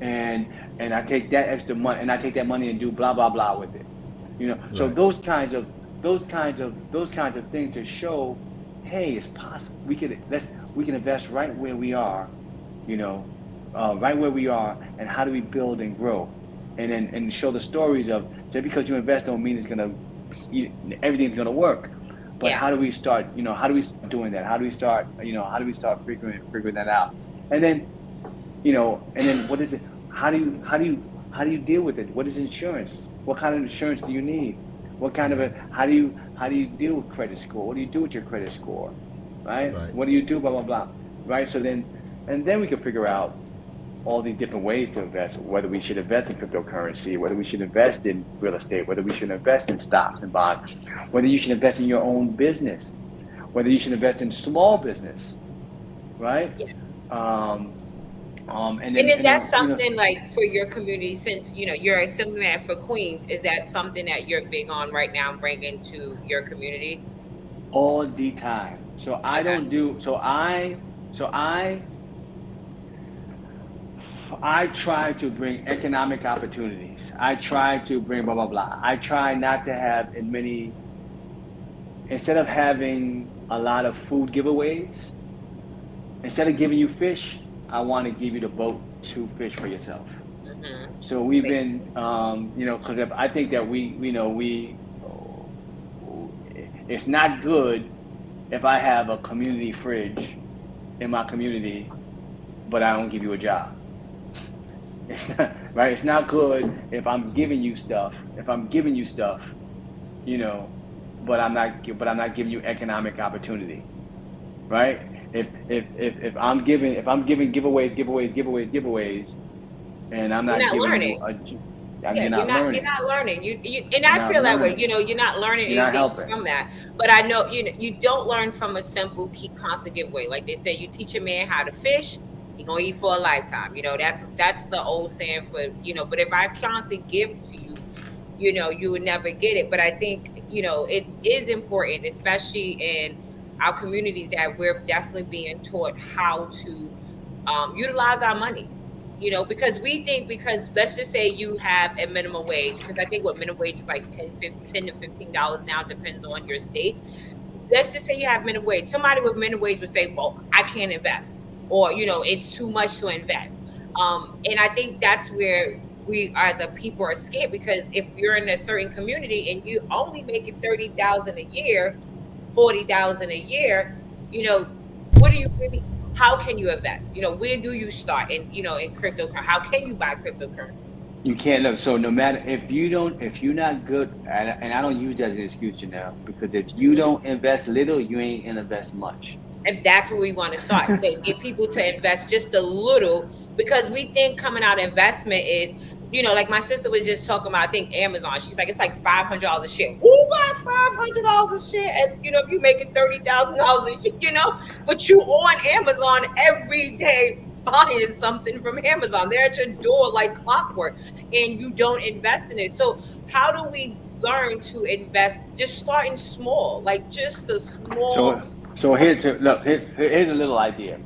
E: and I take that extra money and I take that money and do blah blah blah with it. So
A: Right.
E: those kinds of things to show, hey, it's possible. We can invest right where we are, right where we are, and how do we build and grow, and show the stories of, just because you invest don't mean everything's gonna work, but
B: Yeah.
E: how do we start? How do we start doing that? How do we start? How do we start figuring that out? And then, what is it? How do you deal with it? What is insurance? What kind of insurance do you need? What kind of how do you deal with credit score? What do you do with your credit score? Right?
A: Right.
E: What do you do? Blah blah blah. Right? So then we can figure out all these different ways to invest, whether we should invest in cryptocurrency, whether we should invest in real estate, whether we should invest in stocks and bonds, whether you should invest in your own business, whether you should invest in small business, right?
B: Yeah.
E: And
B: And is that
E: then
B: something like for your community, since you're a assemblyman for Queens, is that something that you're big on right now, bringing to your community?
E: all the time. So I
B: Okay.
E: don't do. I try to bring economic opportunities. I try to bring blah blah blah. I try not to have instead of having a lot of food giveaways. Instead of giving you fish, I want to give you the boat to fish for yourself.
B: Mm-hmm.
E: So we've
B: Makes
E: been, because I think that it's not good if I have a community fridge in my community, but I don't give you a job. It's not right. It's not good if I'm giving you stuff. You know, but I'm not giving you economic opportunity, right? If I'm giving giveaways, and I'm
B: You're
E: not
B: not
E: giving
B: learning.
E: you
B: Yeah,
E: you're not
B: you're
E: learning.
B: not learning. And
E: You're
B: I
E: not
B: feel that way.
E: learning.
B: You're not learning
E: You're not
B: anything
E: helping.
B: from that. But I know you don't learn from a simple keep constant giveaway. Like they say, you teach a man how to fish, he gonna eat for a lifetime. That's the old saying for. But if I constantly give to you, you would never get it. But I think it is important, especially in our communities, that we're definitely being taught how to utilize our money. Because we think, because let's just say you have a minimum wage, because I think what minimum wage is like 10 to $15 now, depends on your state. Let's just say you have minimum wage. Somebody with minimum wage would say, well, I can't invest, or it's too much to invest. And I think that's where we as a people are scared, because if you're in a certain community and you only making 30,000 a year, 40,000 a year, what do you really? How can you invest? Where do you start in crypto? How can you buy cryptocurrencies?
E: You can't look. So no matter if you're not good, and I don't use that as an excuse, because if you
B: Mhm.
E: don't invest little, you ain't gonna invest much.
B: And that's where we want to start, to get people to invest just a little, because we think coming out investment is, like my sister was just talking about, I think Amazon. She's like, it's like $500 a share. Woo! you got $500 a share, and if you making $30,000, but you on Amazon every day buying something from Amazon. They're at your door like clockwork, and you don't invest in it. So how do we learn to invest? Just starting small, like just the small.
E: So here's a little idea.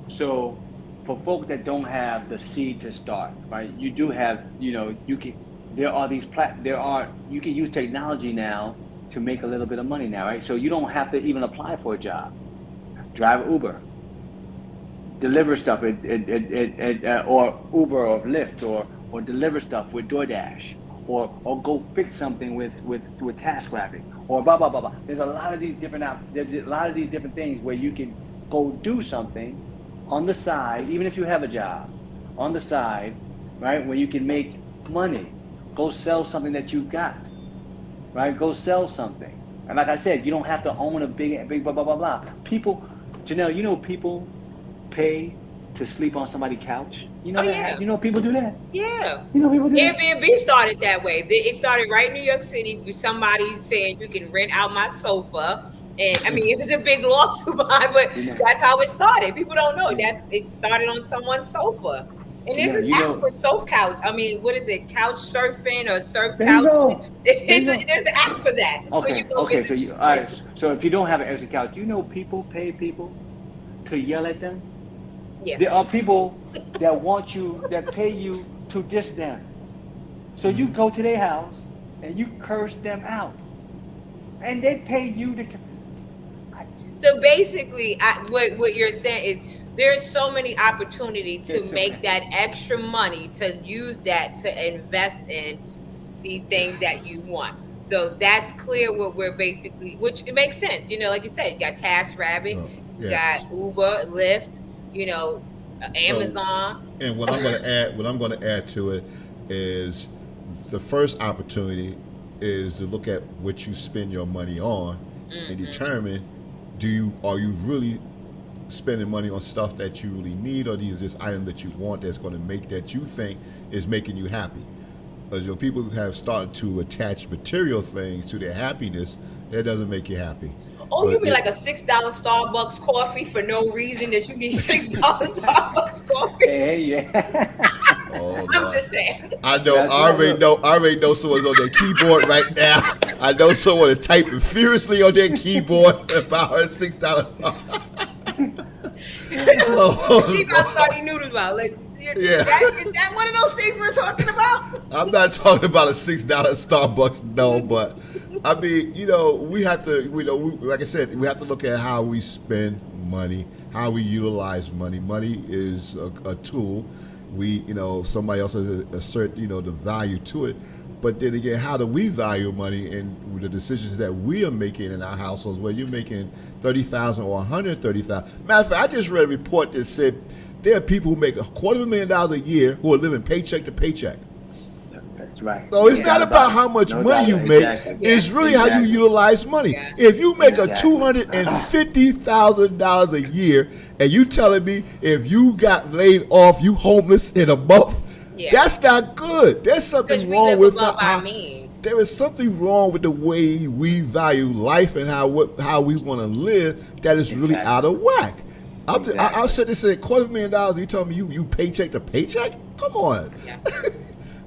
E: So for folks that don't have the seed to start, right? You do have, you can. There are you can use technology now to make a little bit of money now, right? So you don't have to even apply for a job. Drive Uber, deliver stuff or Uber or Lyft, or deliver stuff with DoorDash, or go fix something with TaskRabbit, or blah blah blah blah. There's a lot of these different things where you can go do something on the side, even if you have a job, on the side, right? Where you can make money. Go sell something that you got, right? Go sell something. And like I said, you don't have to own a big blah blah blah blah. People, Janelle, people pay to sleep on somebody's couch. You know that?
B: Yeah.
E: People do that?
B: Yeah.
E: People do that?
B: Airbnb started that way. It started right in New York City with somebody saying you can rent out my sofa. And I mean, it was a big lawsuit behind, but that's how it started. People don't know it started on someone's sofa. And there's an app for surf couch. I mean, what is it? Couch surfing or surf couch? There's an app for that.
E: Okay. So all right. So if you don't have an extra couch, people pay people to yell at them.
B: Yeah.
E: There are people that pay you to diss them. So you go to their house and you curse them out, and they pay you to.
B: So basically, what you're saying is there's so many opportunities to make that extra money, to use that to invest in these things that you want. So that's clear what we're basically, which it makes sense. Like you said, you got TaskRabbit, you got Uber, Lyft, Amazon.
A: So, and what I'm going to add to it is the first opportunity is to look at what you spend your money on and determine are you really spending money on stuff that you really need, or these just items that you want that's going to make that you think is making you happy. Because people have started to attach material things to their happiness, that doesn't make you happy.
B: Oh, you mean like a $6 Starbucks coffee for no reason that you need $6 Starbucks coffee?
E: Hey, yeah.
A: Oh,
B: I'm just saying.
A: I know. I already know someone's on their keyboard right now. I know someone is typing furiously on their keyboard about her $6.
B: She about starting noodles about like. Is that one of those things we're talking about?
A: I'm not talking about a $6 Starbucks, no, but I mean, we have to, like I said, we have to look at how we spend money, how we utilize money. Money is a tool. Somebody else has assert, the value to it. But then again, how do we value money and the decisions that we are making in our households, where you're making $30,000 or $130,000? Matter of fact, I just read a report that said there are people who make $250,000 a year who are living paycheck to paycheck.
E: That's right.
A: So it's not about how much money you make.
E: Exactly.
A: It's really how you utilize money. Yeah. If you make a $250,000 a year, and you telling me if you got laid off, you homeless in a month, that's not good. There's something wrong with our means. There is something wrong with the way we value life and how we want to live that is really out of whack. I'll sit there and say $250,000. You tell me you paycheck to paycheck? Come on. Yeah.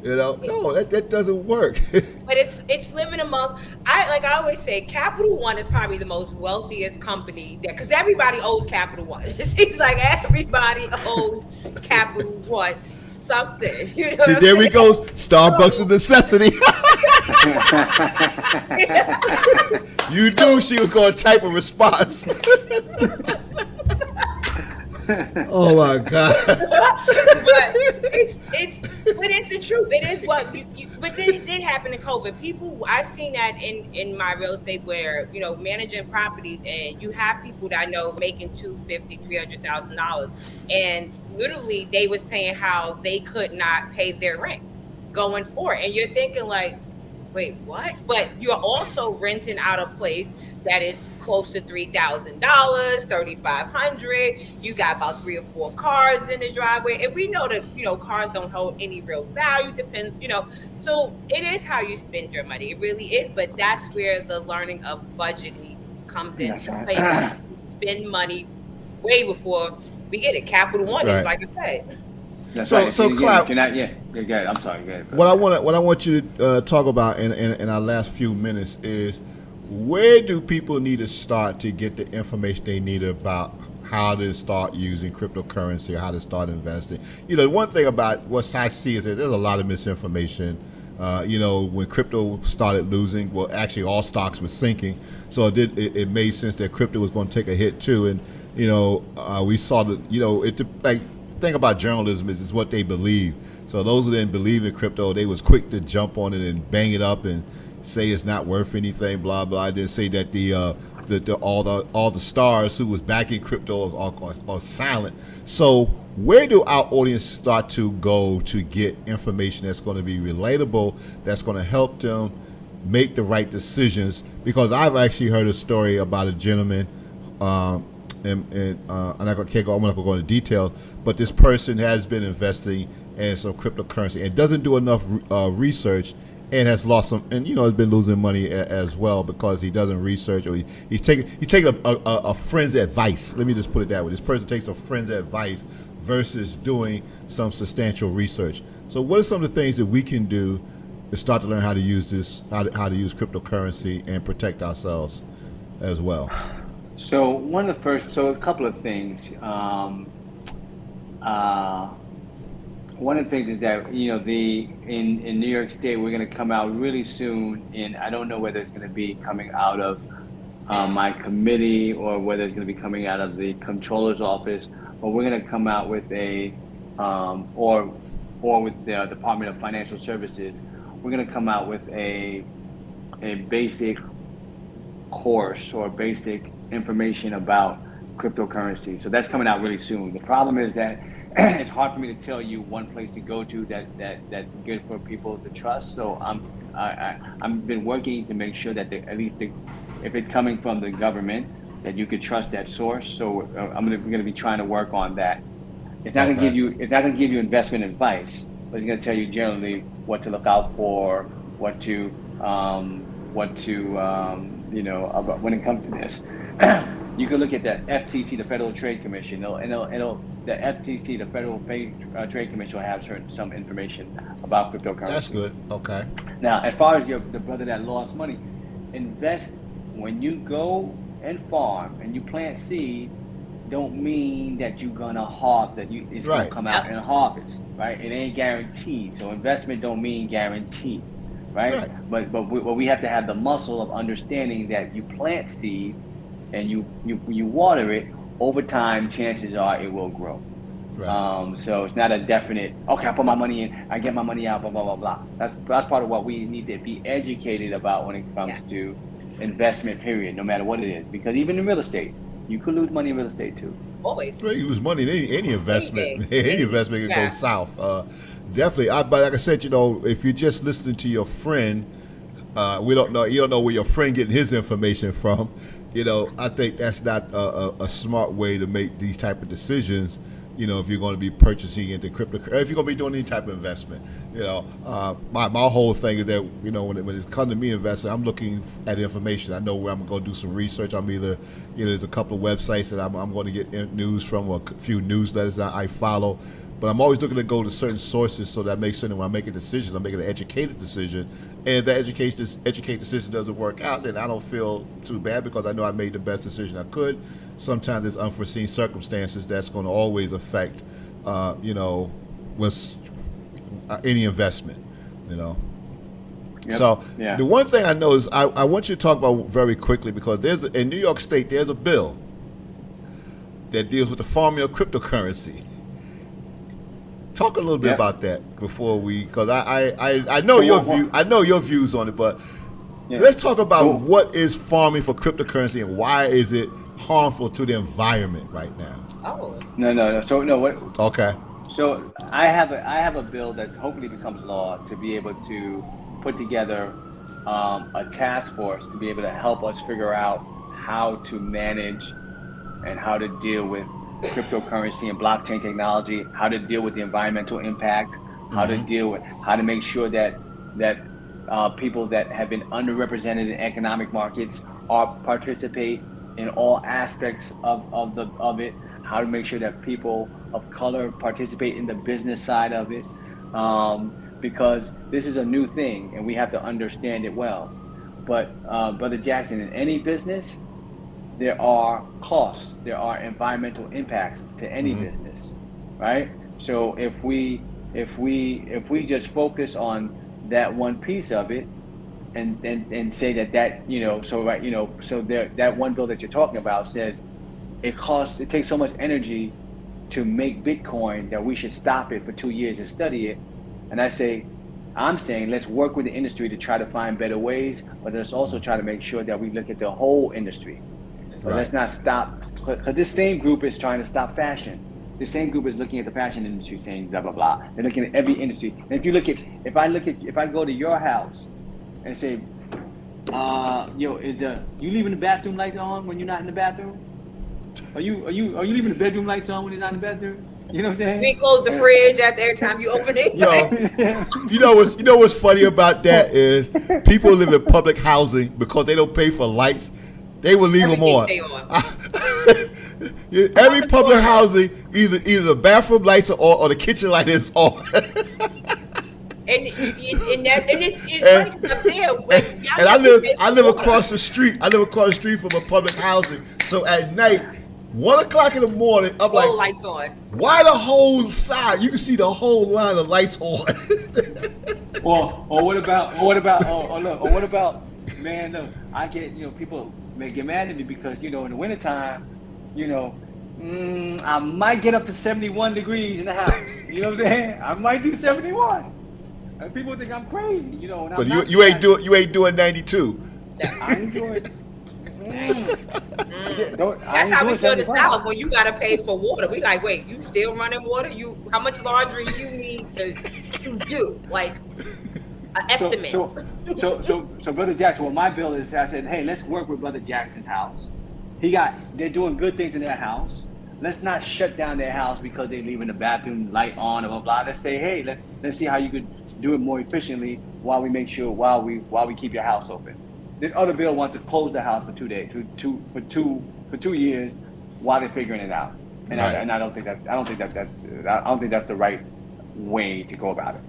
A: No, that doesn't work.
B: But it's living among. I always say, Capital One is probably the most wealthiest company there, because everybody owes Capital One. It seems like everybody owes Capital One something. See,
A: there we go. Starbucks is necessity. You knew she was going to type a response. Oh my God!
B: But it's the truth. It is what but then it did happen in COVID. People, I've seen that in my real estate where managing properties, and you have people that I know making $250,000-$300,000, and literally they were saying how they could not pay their rent going forward, and you're thinking like, wait, what? But you're also renting out a place that is close to $3,000, 3,500. You got about 3 or 4 cars in the driveway, and we know that cars don't hold any real value. Depends. So it is how you spend your money. It really is. But that's where the learning of budgeting comes
E: That's
B: into
E: right.
B: play. We spend money way before we get it. Capital One is
A: Right.
B: like I said.
E: That's
A: So-
E: right.
A: so
E: Again,
A: Clyde-
E: can I? Yeah. Go ahead. I'm sorry. Go ahead.
A: What I want you to talk about in our last few minutes is, where do people need to start to get the information they need about how to start using cryptocurrency or how to start investing? One thing about what I see is that there's a lot of misinformation. When crypto started losing, well, actually all stocks were sinking, so it made sense that crypto was going to take a hit too. And we saw that thing about journalism is what they believe. So those who didn't believe in crypto, they was quick to jump on it and bang it up and say it's not worth anything, blah blah. I didn't say that all the stars who was backing crypto are silent. So where do our audience start to go to get information that's going to be relatable, that's going to help them make the right decisions? Because I've actually heard a story about a gentleman, and I'm not going to go into detail, but this person has been investing in some cryptocurrency and doesn't do enough research, and has lost some, and has been losing money as well because he doesn't research, or he's taking a friend's advice. Let me just put it that way. This person takes a friend's advice versus doing some substantial research. So what are some of the things that we can do to start to learn how to use how to use cryptocurrency and protect ourselves as well?
E: So a couple of things. One of the things is that in New York State, we're going to come out really soon, and I don't know whether it's going to be coming out of my committee or whether it's going to be coming out of the controller's office, but we're going to come out with or with the Department of Financial Services. We're going to come out with a basic course or basic information about cryptocurrency. So that's coming out really soon. The problem is that it's hard for me to tell you one place to go to that's good for people to trust. So I've been working to make sure that if it's coming from the government, that you could trust that source. So we're going to be trying to work on that. It's not going to give you investment advice, but it's going to tell you generally what to look out for, what to about when it comes to this. You can look at the FTC, the Federal Trade Commission. The FTC, the Federal Trade Commission, will have some information about cryptocurrency.
A: That's good. Okay.
E: Now, as far as the brother that lost money, invest when you go and farm and you plant seed. Don't mean that you're gonna it's
A: Right.
E: gonna come out in harvest, right? It ain't guaranteed. So investment don't mean guaranteed, right? But we have to have the muscle of understanding that you plant seed and you water it. Over time, chances are it will grow.
A: Right.
E: So it's not a definite, okay, I put my money in, I get my money out, blah, blah, blah, blah. That's part of what we need to be educated about when it comes to investment, period, no matter what it is. Because even in real estate, you could lose money in real estate too.
B: Always.
A: Well, you lose money in any investment.
B: Anything.
A: Any investment can go south. Definitely. But like I said, if you're just listening to your friend, you don't know where your friend getting his information from. I think that's not a smart way to make these type of decisions. If you're going to be purchasing into crypto, if you're going to be doing any type of investment, my whole thing is that when it comes to me investing, I'm looking at information. I know where I'm going to do some research. I'm either there's a couple of websites that I'm going to get news from, or a few newsletters that I follow. But I'm always looking to go to certain sources, so that makes sense when I'm making decisions. I'm making an educated decision, and if that educated decision doesn't work out, then I don't feel too bad because I know I made the best decision I could. Sometimes there's unforeseen circumstances that's going to always affect, with any investment,
E: Yep.
A: So
E: Yeah.
A: the one thing I know is I want you to talk about very quickly, because in New York State there's a bill that deals with the farming of cryptocurrency. Talk a little bit about that before because I know your views on it, but let's talk about what is farming for cryptocurrency and why is it harmful to the environment right now.
B: Oh.
E: No. So no, what?
A: Okay.
E: So I have a bill that hopefully becomes law to be able to put together a task force to be able to help us figure out how to manage and how to deal with cryptocurrency and blockchain technology, how to deal with the environmental impact, how to make sure that people that have been underrepresented in economic markets are participate in all aspects of it, how to make sure that people of color participate in the business side of it, because this is a new thing and we have to understand it well. But Brother Jackson, in any business, there are costs, there are environmental impacts to any business, right? So if we just focus on that one piece of it, and say that that one bill that you're talking about says it takes so much energy to make Bitcoin that we should stop it for 2 years and study it. And I'm saying let's work with the industry to try to find better ways, but let's also try to make sure that we look at the whole industry. But let's not stop, because this same group is trying to stop fashion. The same group is looking at the fashion industry saying blah blah blah. They're looking at every industry. And if I go to your house and say, you leaving the bathroom lights on when you're not in the bathroom? Are you leaving the bedroom lights on when you're not in the bathroom? You know what I'm saying?
B: We close the fridge after every time you open it.
A: You know what's funny about that is people live in public housing because they don't pay for lights. They will leave them on. Every public housing, either the bathroom lights are on or the kitchen light is on. And I live across the street. I live across the street from a public housing. So at night, 1 o'clock in the morning, I'm like,
B: lights on.
A: Why the whole side? You can see the whole line of lights on.
E: or what about, man, look, I get, people may get mad at me because, in the wintertime, I might get up to 71 degrees in the house. You know what I'm saying? I might do 71. And people think I'm crazy, And
A: but you ain't doing 92.
E: I ain't doing.
B: That's how we feel in the South when you gotta pay for water. We like, wait, you still running water? How much laundry you need to do? Like an estimate.
E: So Brother Jackson, what my bill is, I said, hey, let's work with Brother Jackson's house. They're doing good things in their house. Let's not shut down their house because they're leaving the bathroom light on or blah blah. Let's say, hey, let's see how you could do it more efficiently while we keep your house open. The other bill wants to close the house for 2 days, for 2 years, while they're figuring it out. And right. I don't think that's the right way to go about it.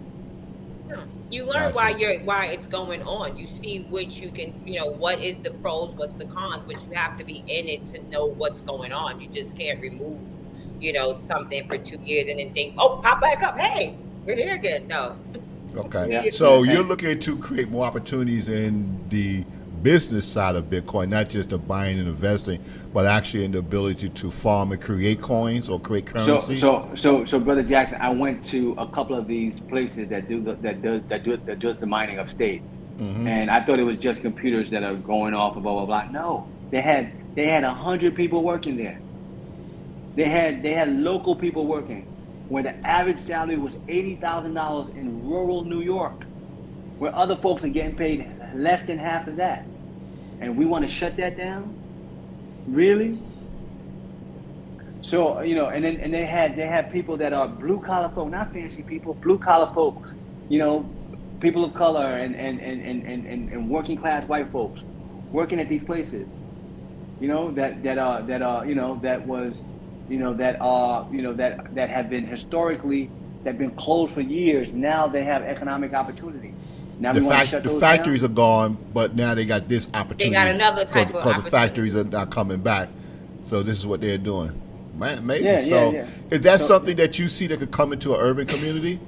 B: You learn why it's going on. You see which you can, what is the pros, what's the cons, but you have to be in it to know what's going on. You just can't remove, something for 2 years and then think, oh, pop back up. Hey, we're here again. No.
A: Okay. Yeah. So you're looking to create more opportunities in the business side of Bitcoin, not just the buying and investing, but actually in the ability to farm and create coins or create currency.
E: So Brother Jackson, I went to a couple of these places that do the mining upstate, and I thought it was just computers that are going off and blah blah blah. No, they had 100 people working there. They had local people working, where the average salary was $80,000 in rural New York, where other folks are getting paid less than half of that. And we want to shut that down? Really? So, and they had people that are blue collar folk, not fancy people, blue collar folks, people of color and working class white folks working at these places, that have been historically, that have been closed for years. Now they have economic opportunity. Now
A: the factories are gone, but now they got this opportunity.
B: They got another type of opportunity.
A: Because the factories are not coming back. So this is what they're doing. Man, amazing. Is that something that you see that could come into an urban community?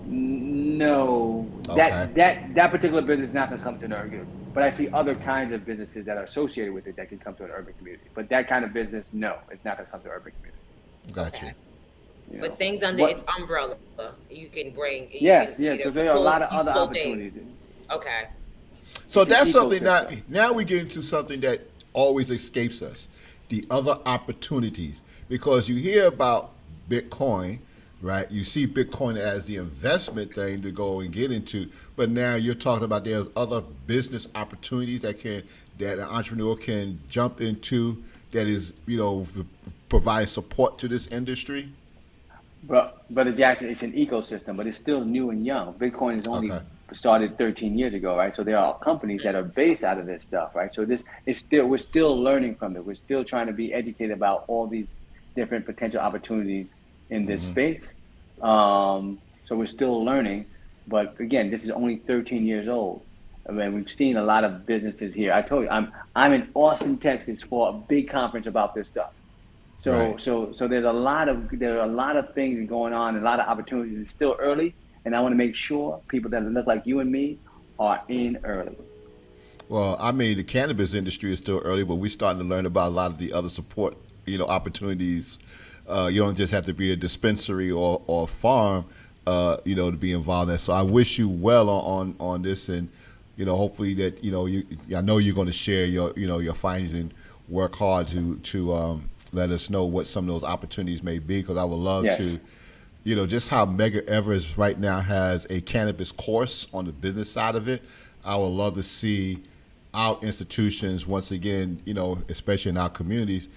E: No. Okay. That particular business is not going to come to an urban. But I see other kinds of businesses that are associated with it that can come to an urban community. But that kind of business, no, it's not going to come to an urban community.
A: Gotcha.
B: Okay. But things under its umbrella, you can bring.
E: Yes, because there are a lot of other opportunities.
B: Okay.
A: So that's something now we get into something that always escapes us, the other opportunities. Because you hear about Bitcoin, right? You see Bitcoin as the investment thing to go and get into, but now you're talking about there's other business opportunities that an entrepreneur can jump into that is provide support to this industry.
E: But Brother Jackson, it's an ecosystem, but it's still new and young. Bitcoin is only
A: Okay.
E: started 13 years ago, right? So there are companies that are based out of this stuff, right? So this is still we're still learning from it. We're still trying to be educated about all these different potential opportunities in this space. So we're still learning, but again, this is only 13 years old. I mean, we've seen a lot of businesses here. I told you, I'm in Austin, Texas, for a big conference about this stuff. So
A: Right.
E: there are a lot of things going on, and a lot of opportunities. It's still early, and I want to make sure people that look like you and me are in early.
A: Well, I mean, the cannabis industry is still early, but we're starting to learn about a lot of the other support, opportunities. You don't just have to be a dispensary or farm, to be involved in that. So I wish you well on this, and hopefully that I know you're going to share your findings and work hard to let us know what some of those opportunities may be. Because I would love to,
E: Yes.
A: just how Mega Everest right now has a cannabis course on the business side of it. I would love to see our institutions once again, especially in our communities,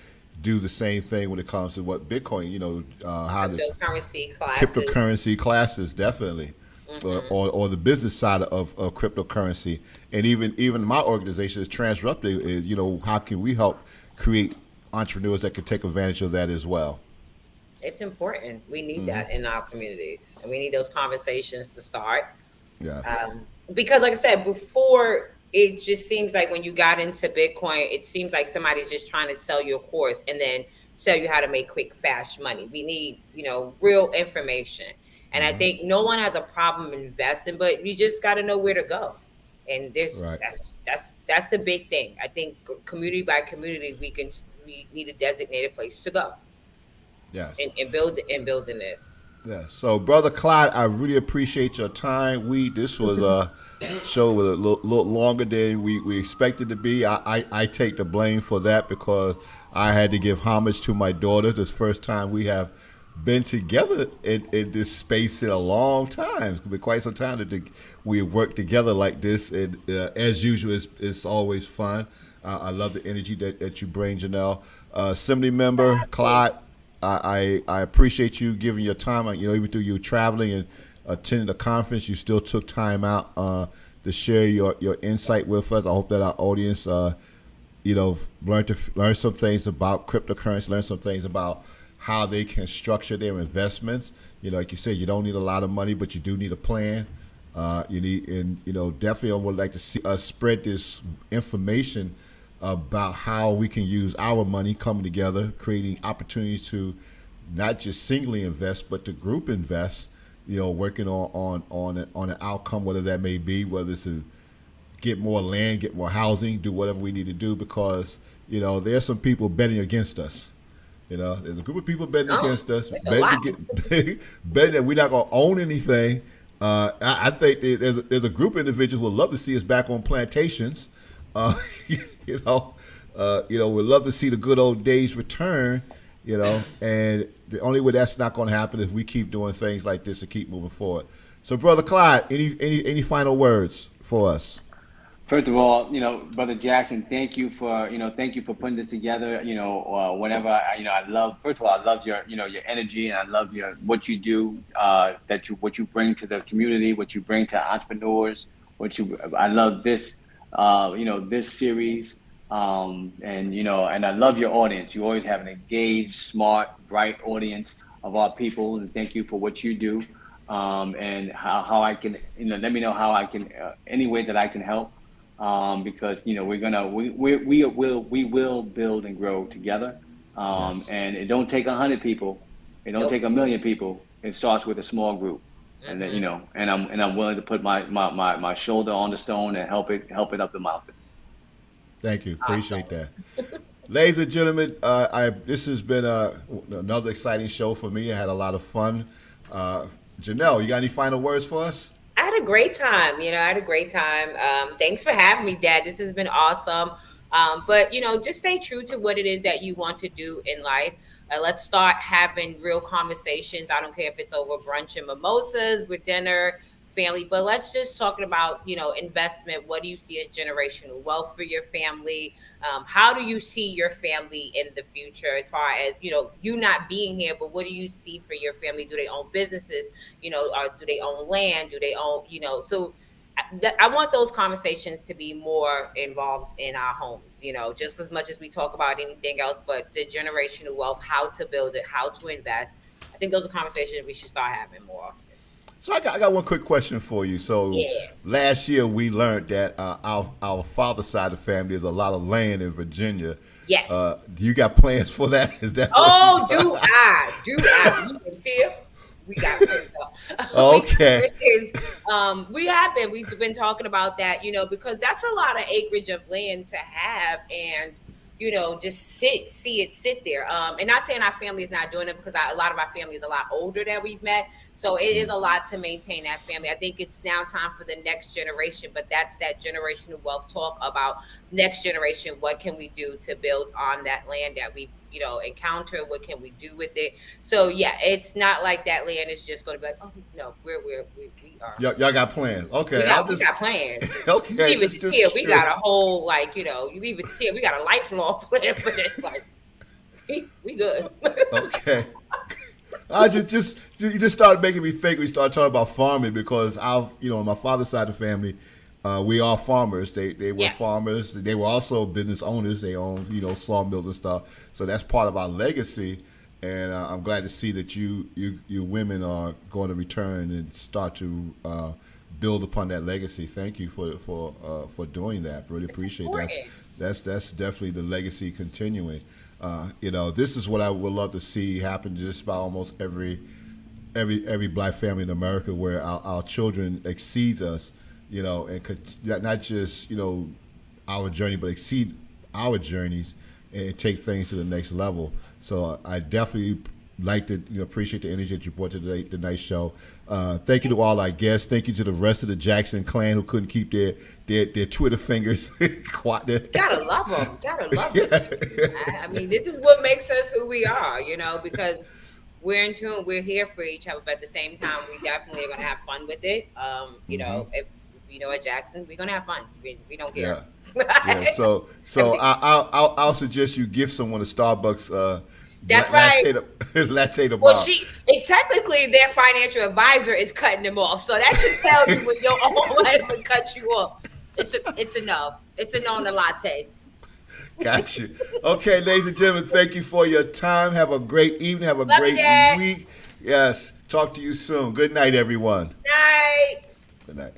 A: do the same thing when it comes to what Bitcoin, how to
B: Cryptocurrency classes.
A: cryptocurrency classes definitely,
B: Hmm.
A: or the business side of cryptocurrency, and even my organization is Transruptic. Is how can we help create entrepreneurs that can take advantage of that as well?
B: It's important. We need that in our communities, and we need those conversations to start.
A: Yeah.
B: Because, like I said before, it just seems like when you got into Bitcoin, it seems like somebody's just trying to sell you a course and then tell you how to make quick, fast money. We need, real information. And I think no one has a problem investing, but you just got to know where to go. And there's
A: Right.
B: that's the big thing. I think community by community, we need a designated place to go
A: Yes.
B: and building this.
A: Yeah. So, brother Clyde, I really appreciate your time. This was a show with a little longer than we expected to be. I take the blame for that because I had to give homage to my daughter. This first time we have been together in this space in a long time. It's been quite some time that we have worked together like this. And as usual, it's always fun. I love the energy that you bring, Janelle. Assembly member Clyde, I appreciate you giving your time. Even though you were traveling and attending the conference, you still took time out to share your insight with us. I hope that our audience, learn some things about cryptocurrency, learn some things about how they can structure their investments. Like you said, you don't need a lot of money, but you do need a plan. You need, and definitely, I would like to see us spread this information about how we can use our money coming together, creating opportunities to not just singly invest, but to group invest. Working on an outcome, whether that may be, whether it's to get more land, get more housing, do whatever we need to do, because there's some people betting against us. There's a group of people betting
B: Oh,
A: against us,
B: it's a
A: betting to
B: lot.
A: get betting that we're not going to own anything. I think there's a group of individuals who would love to see us back on plantations. Uh, you know, we'd love to see the good old days return. And the only way that's not going to happen is if we keep doing things like this and keep moving forward. So, brother Clyde, any final words for us?
E: First of all, Brother Jackson, thank you for putting this together. Whenever I love. First of all, I love your energy, and I love what you do. What you bring to the community, what you bring to entrepreneurs. I love this, this series, and I love your audience. You always have an engaged, smart, bright audience of our people, and thank you for what you do. And how I can, let me know how I can, any way that I can help. Because we will build and grow together,
A: Yes.
E: and it don't take 100 people, it don't
B: Nope.
E: take a million people. It starts with a small group, and then,
B: Hmm.
E: I'm willing to put my shoulder on the stone and help it up the mountain.
A: Thank you. Appreciate
B: Awesome.
A: that. Ladies and gentlemen, this has been another exciting show for me. I had a lot of fun. Janelle, you got any final words for us?
B: I had a great time. I had a great time. Thanks for having me, Dad. This has been awesome. But just stay true to what it is that you want to do in life. Let's start having real conversations. I don't care if it's over brunch and mimosas with dinner, family, but let's just talk about, investment. What do you see as generational wealth for your family? How do you see your family in the future as far as, you not being here, but what do you see for your family? Do they own businesses? Or do they own land? Do they own, so I want those conversations to be more involved in our homes, just as much as we talk about anything else, but the generational wealth, how to build it, how to invest. I think those are conversations we should start having more often.
A: So I got one quick question for you. So
B: Yes.
A: last year we learned that our father's side of the family is a lot of land in Virginia.
B: Yes.
A: Do you got plans for that? Is that
B: Oh, do I? Do I? We can tell. We got plans. We got
A: okay?
B: plans. We have been. We've been talking about that, because that's a lot of acreage of land to have, and just see it sit there. And not saying our family is not doing it, because a lot of our family is a lot older that we've met, so it is a lot to maintain that family. I think it's now time for the next generation, but that's that generational wealth talk about next generation. What can we do to build on that land that we've encountered? What can we do with it? So yeah, it's not like that land is just going to be like, oh no, we are.
A: Y'all got plans? Okay,
B: We got plans.
A: okay.
B: You leave it
A: Just
B: to Tia. We
A: curious.
B: got a whole you leave it to Tia. We got a lifelong plan for this. Like we good.
A: Okay. I just you just started making me think. We started talking about farming because on my father's side of the family, we are farmers. They were
B: Yeah.
A: farmers. They were also business owners. They owned sawmills and stuff. So that's part of our legacy. And I'm glad to see that you women are going to return and start to build upon that legacy. Thank you for doing that. Really appreciate that.
B: important.
A: That's definitely the legacy continuing. This is what I would love to see happen just about almost every black family in America, where our children exceed us, and could not just our journey, but exceed our journeys and take things to the next level. So I definitely like to appreciate the energy that you brought to tonight's show. Thank you to all our guests. Thank you to the rest of the Jackson clan who couldn't keep their Twitter fingers quiet.
B: Gotta love them. Gotta love them. I mean, this is what makes us who we are, because we're in tune. We're here for each other, but at the same time, we definitely are gonna have fun with it. If at Jackson, we're gonna have fun. We don't care.
A: Yeah. So I'll suggest you give someone a Starbucks.
B: That's right.
A: Latte to
B: Well,
A: Bob.
B: technically their financial advisor is cutting them off, so that should tell you when your own wife would cut you off. It's a no. It's a no on the latte.
A: Gotcha. Okay, ladies and gentlemen, thank you for your time. Have a great evening. Have a
B: Love
A: great
B: you, Dad.
A: week. Yes. Talk to you soon. Good night, everyone.
B: Night.
A: Good night.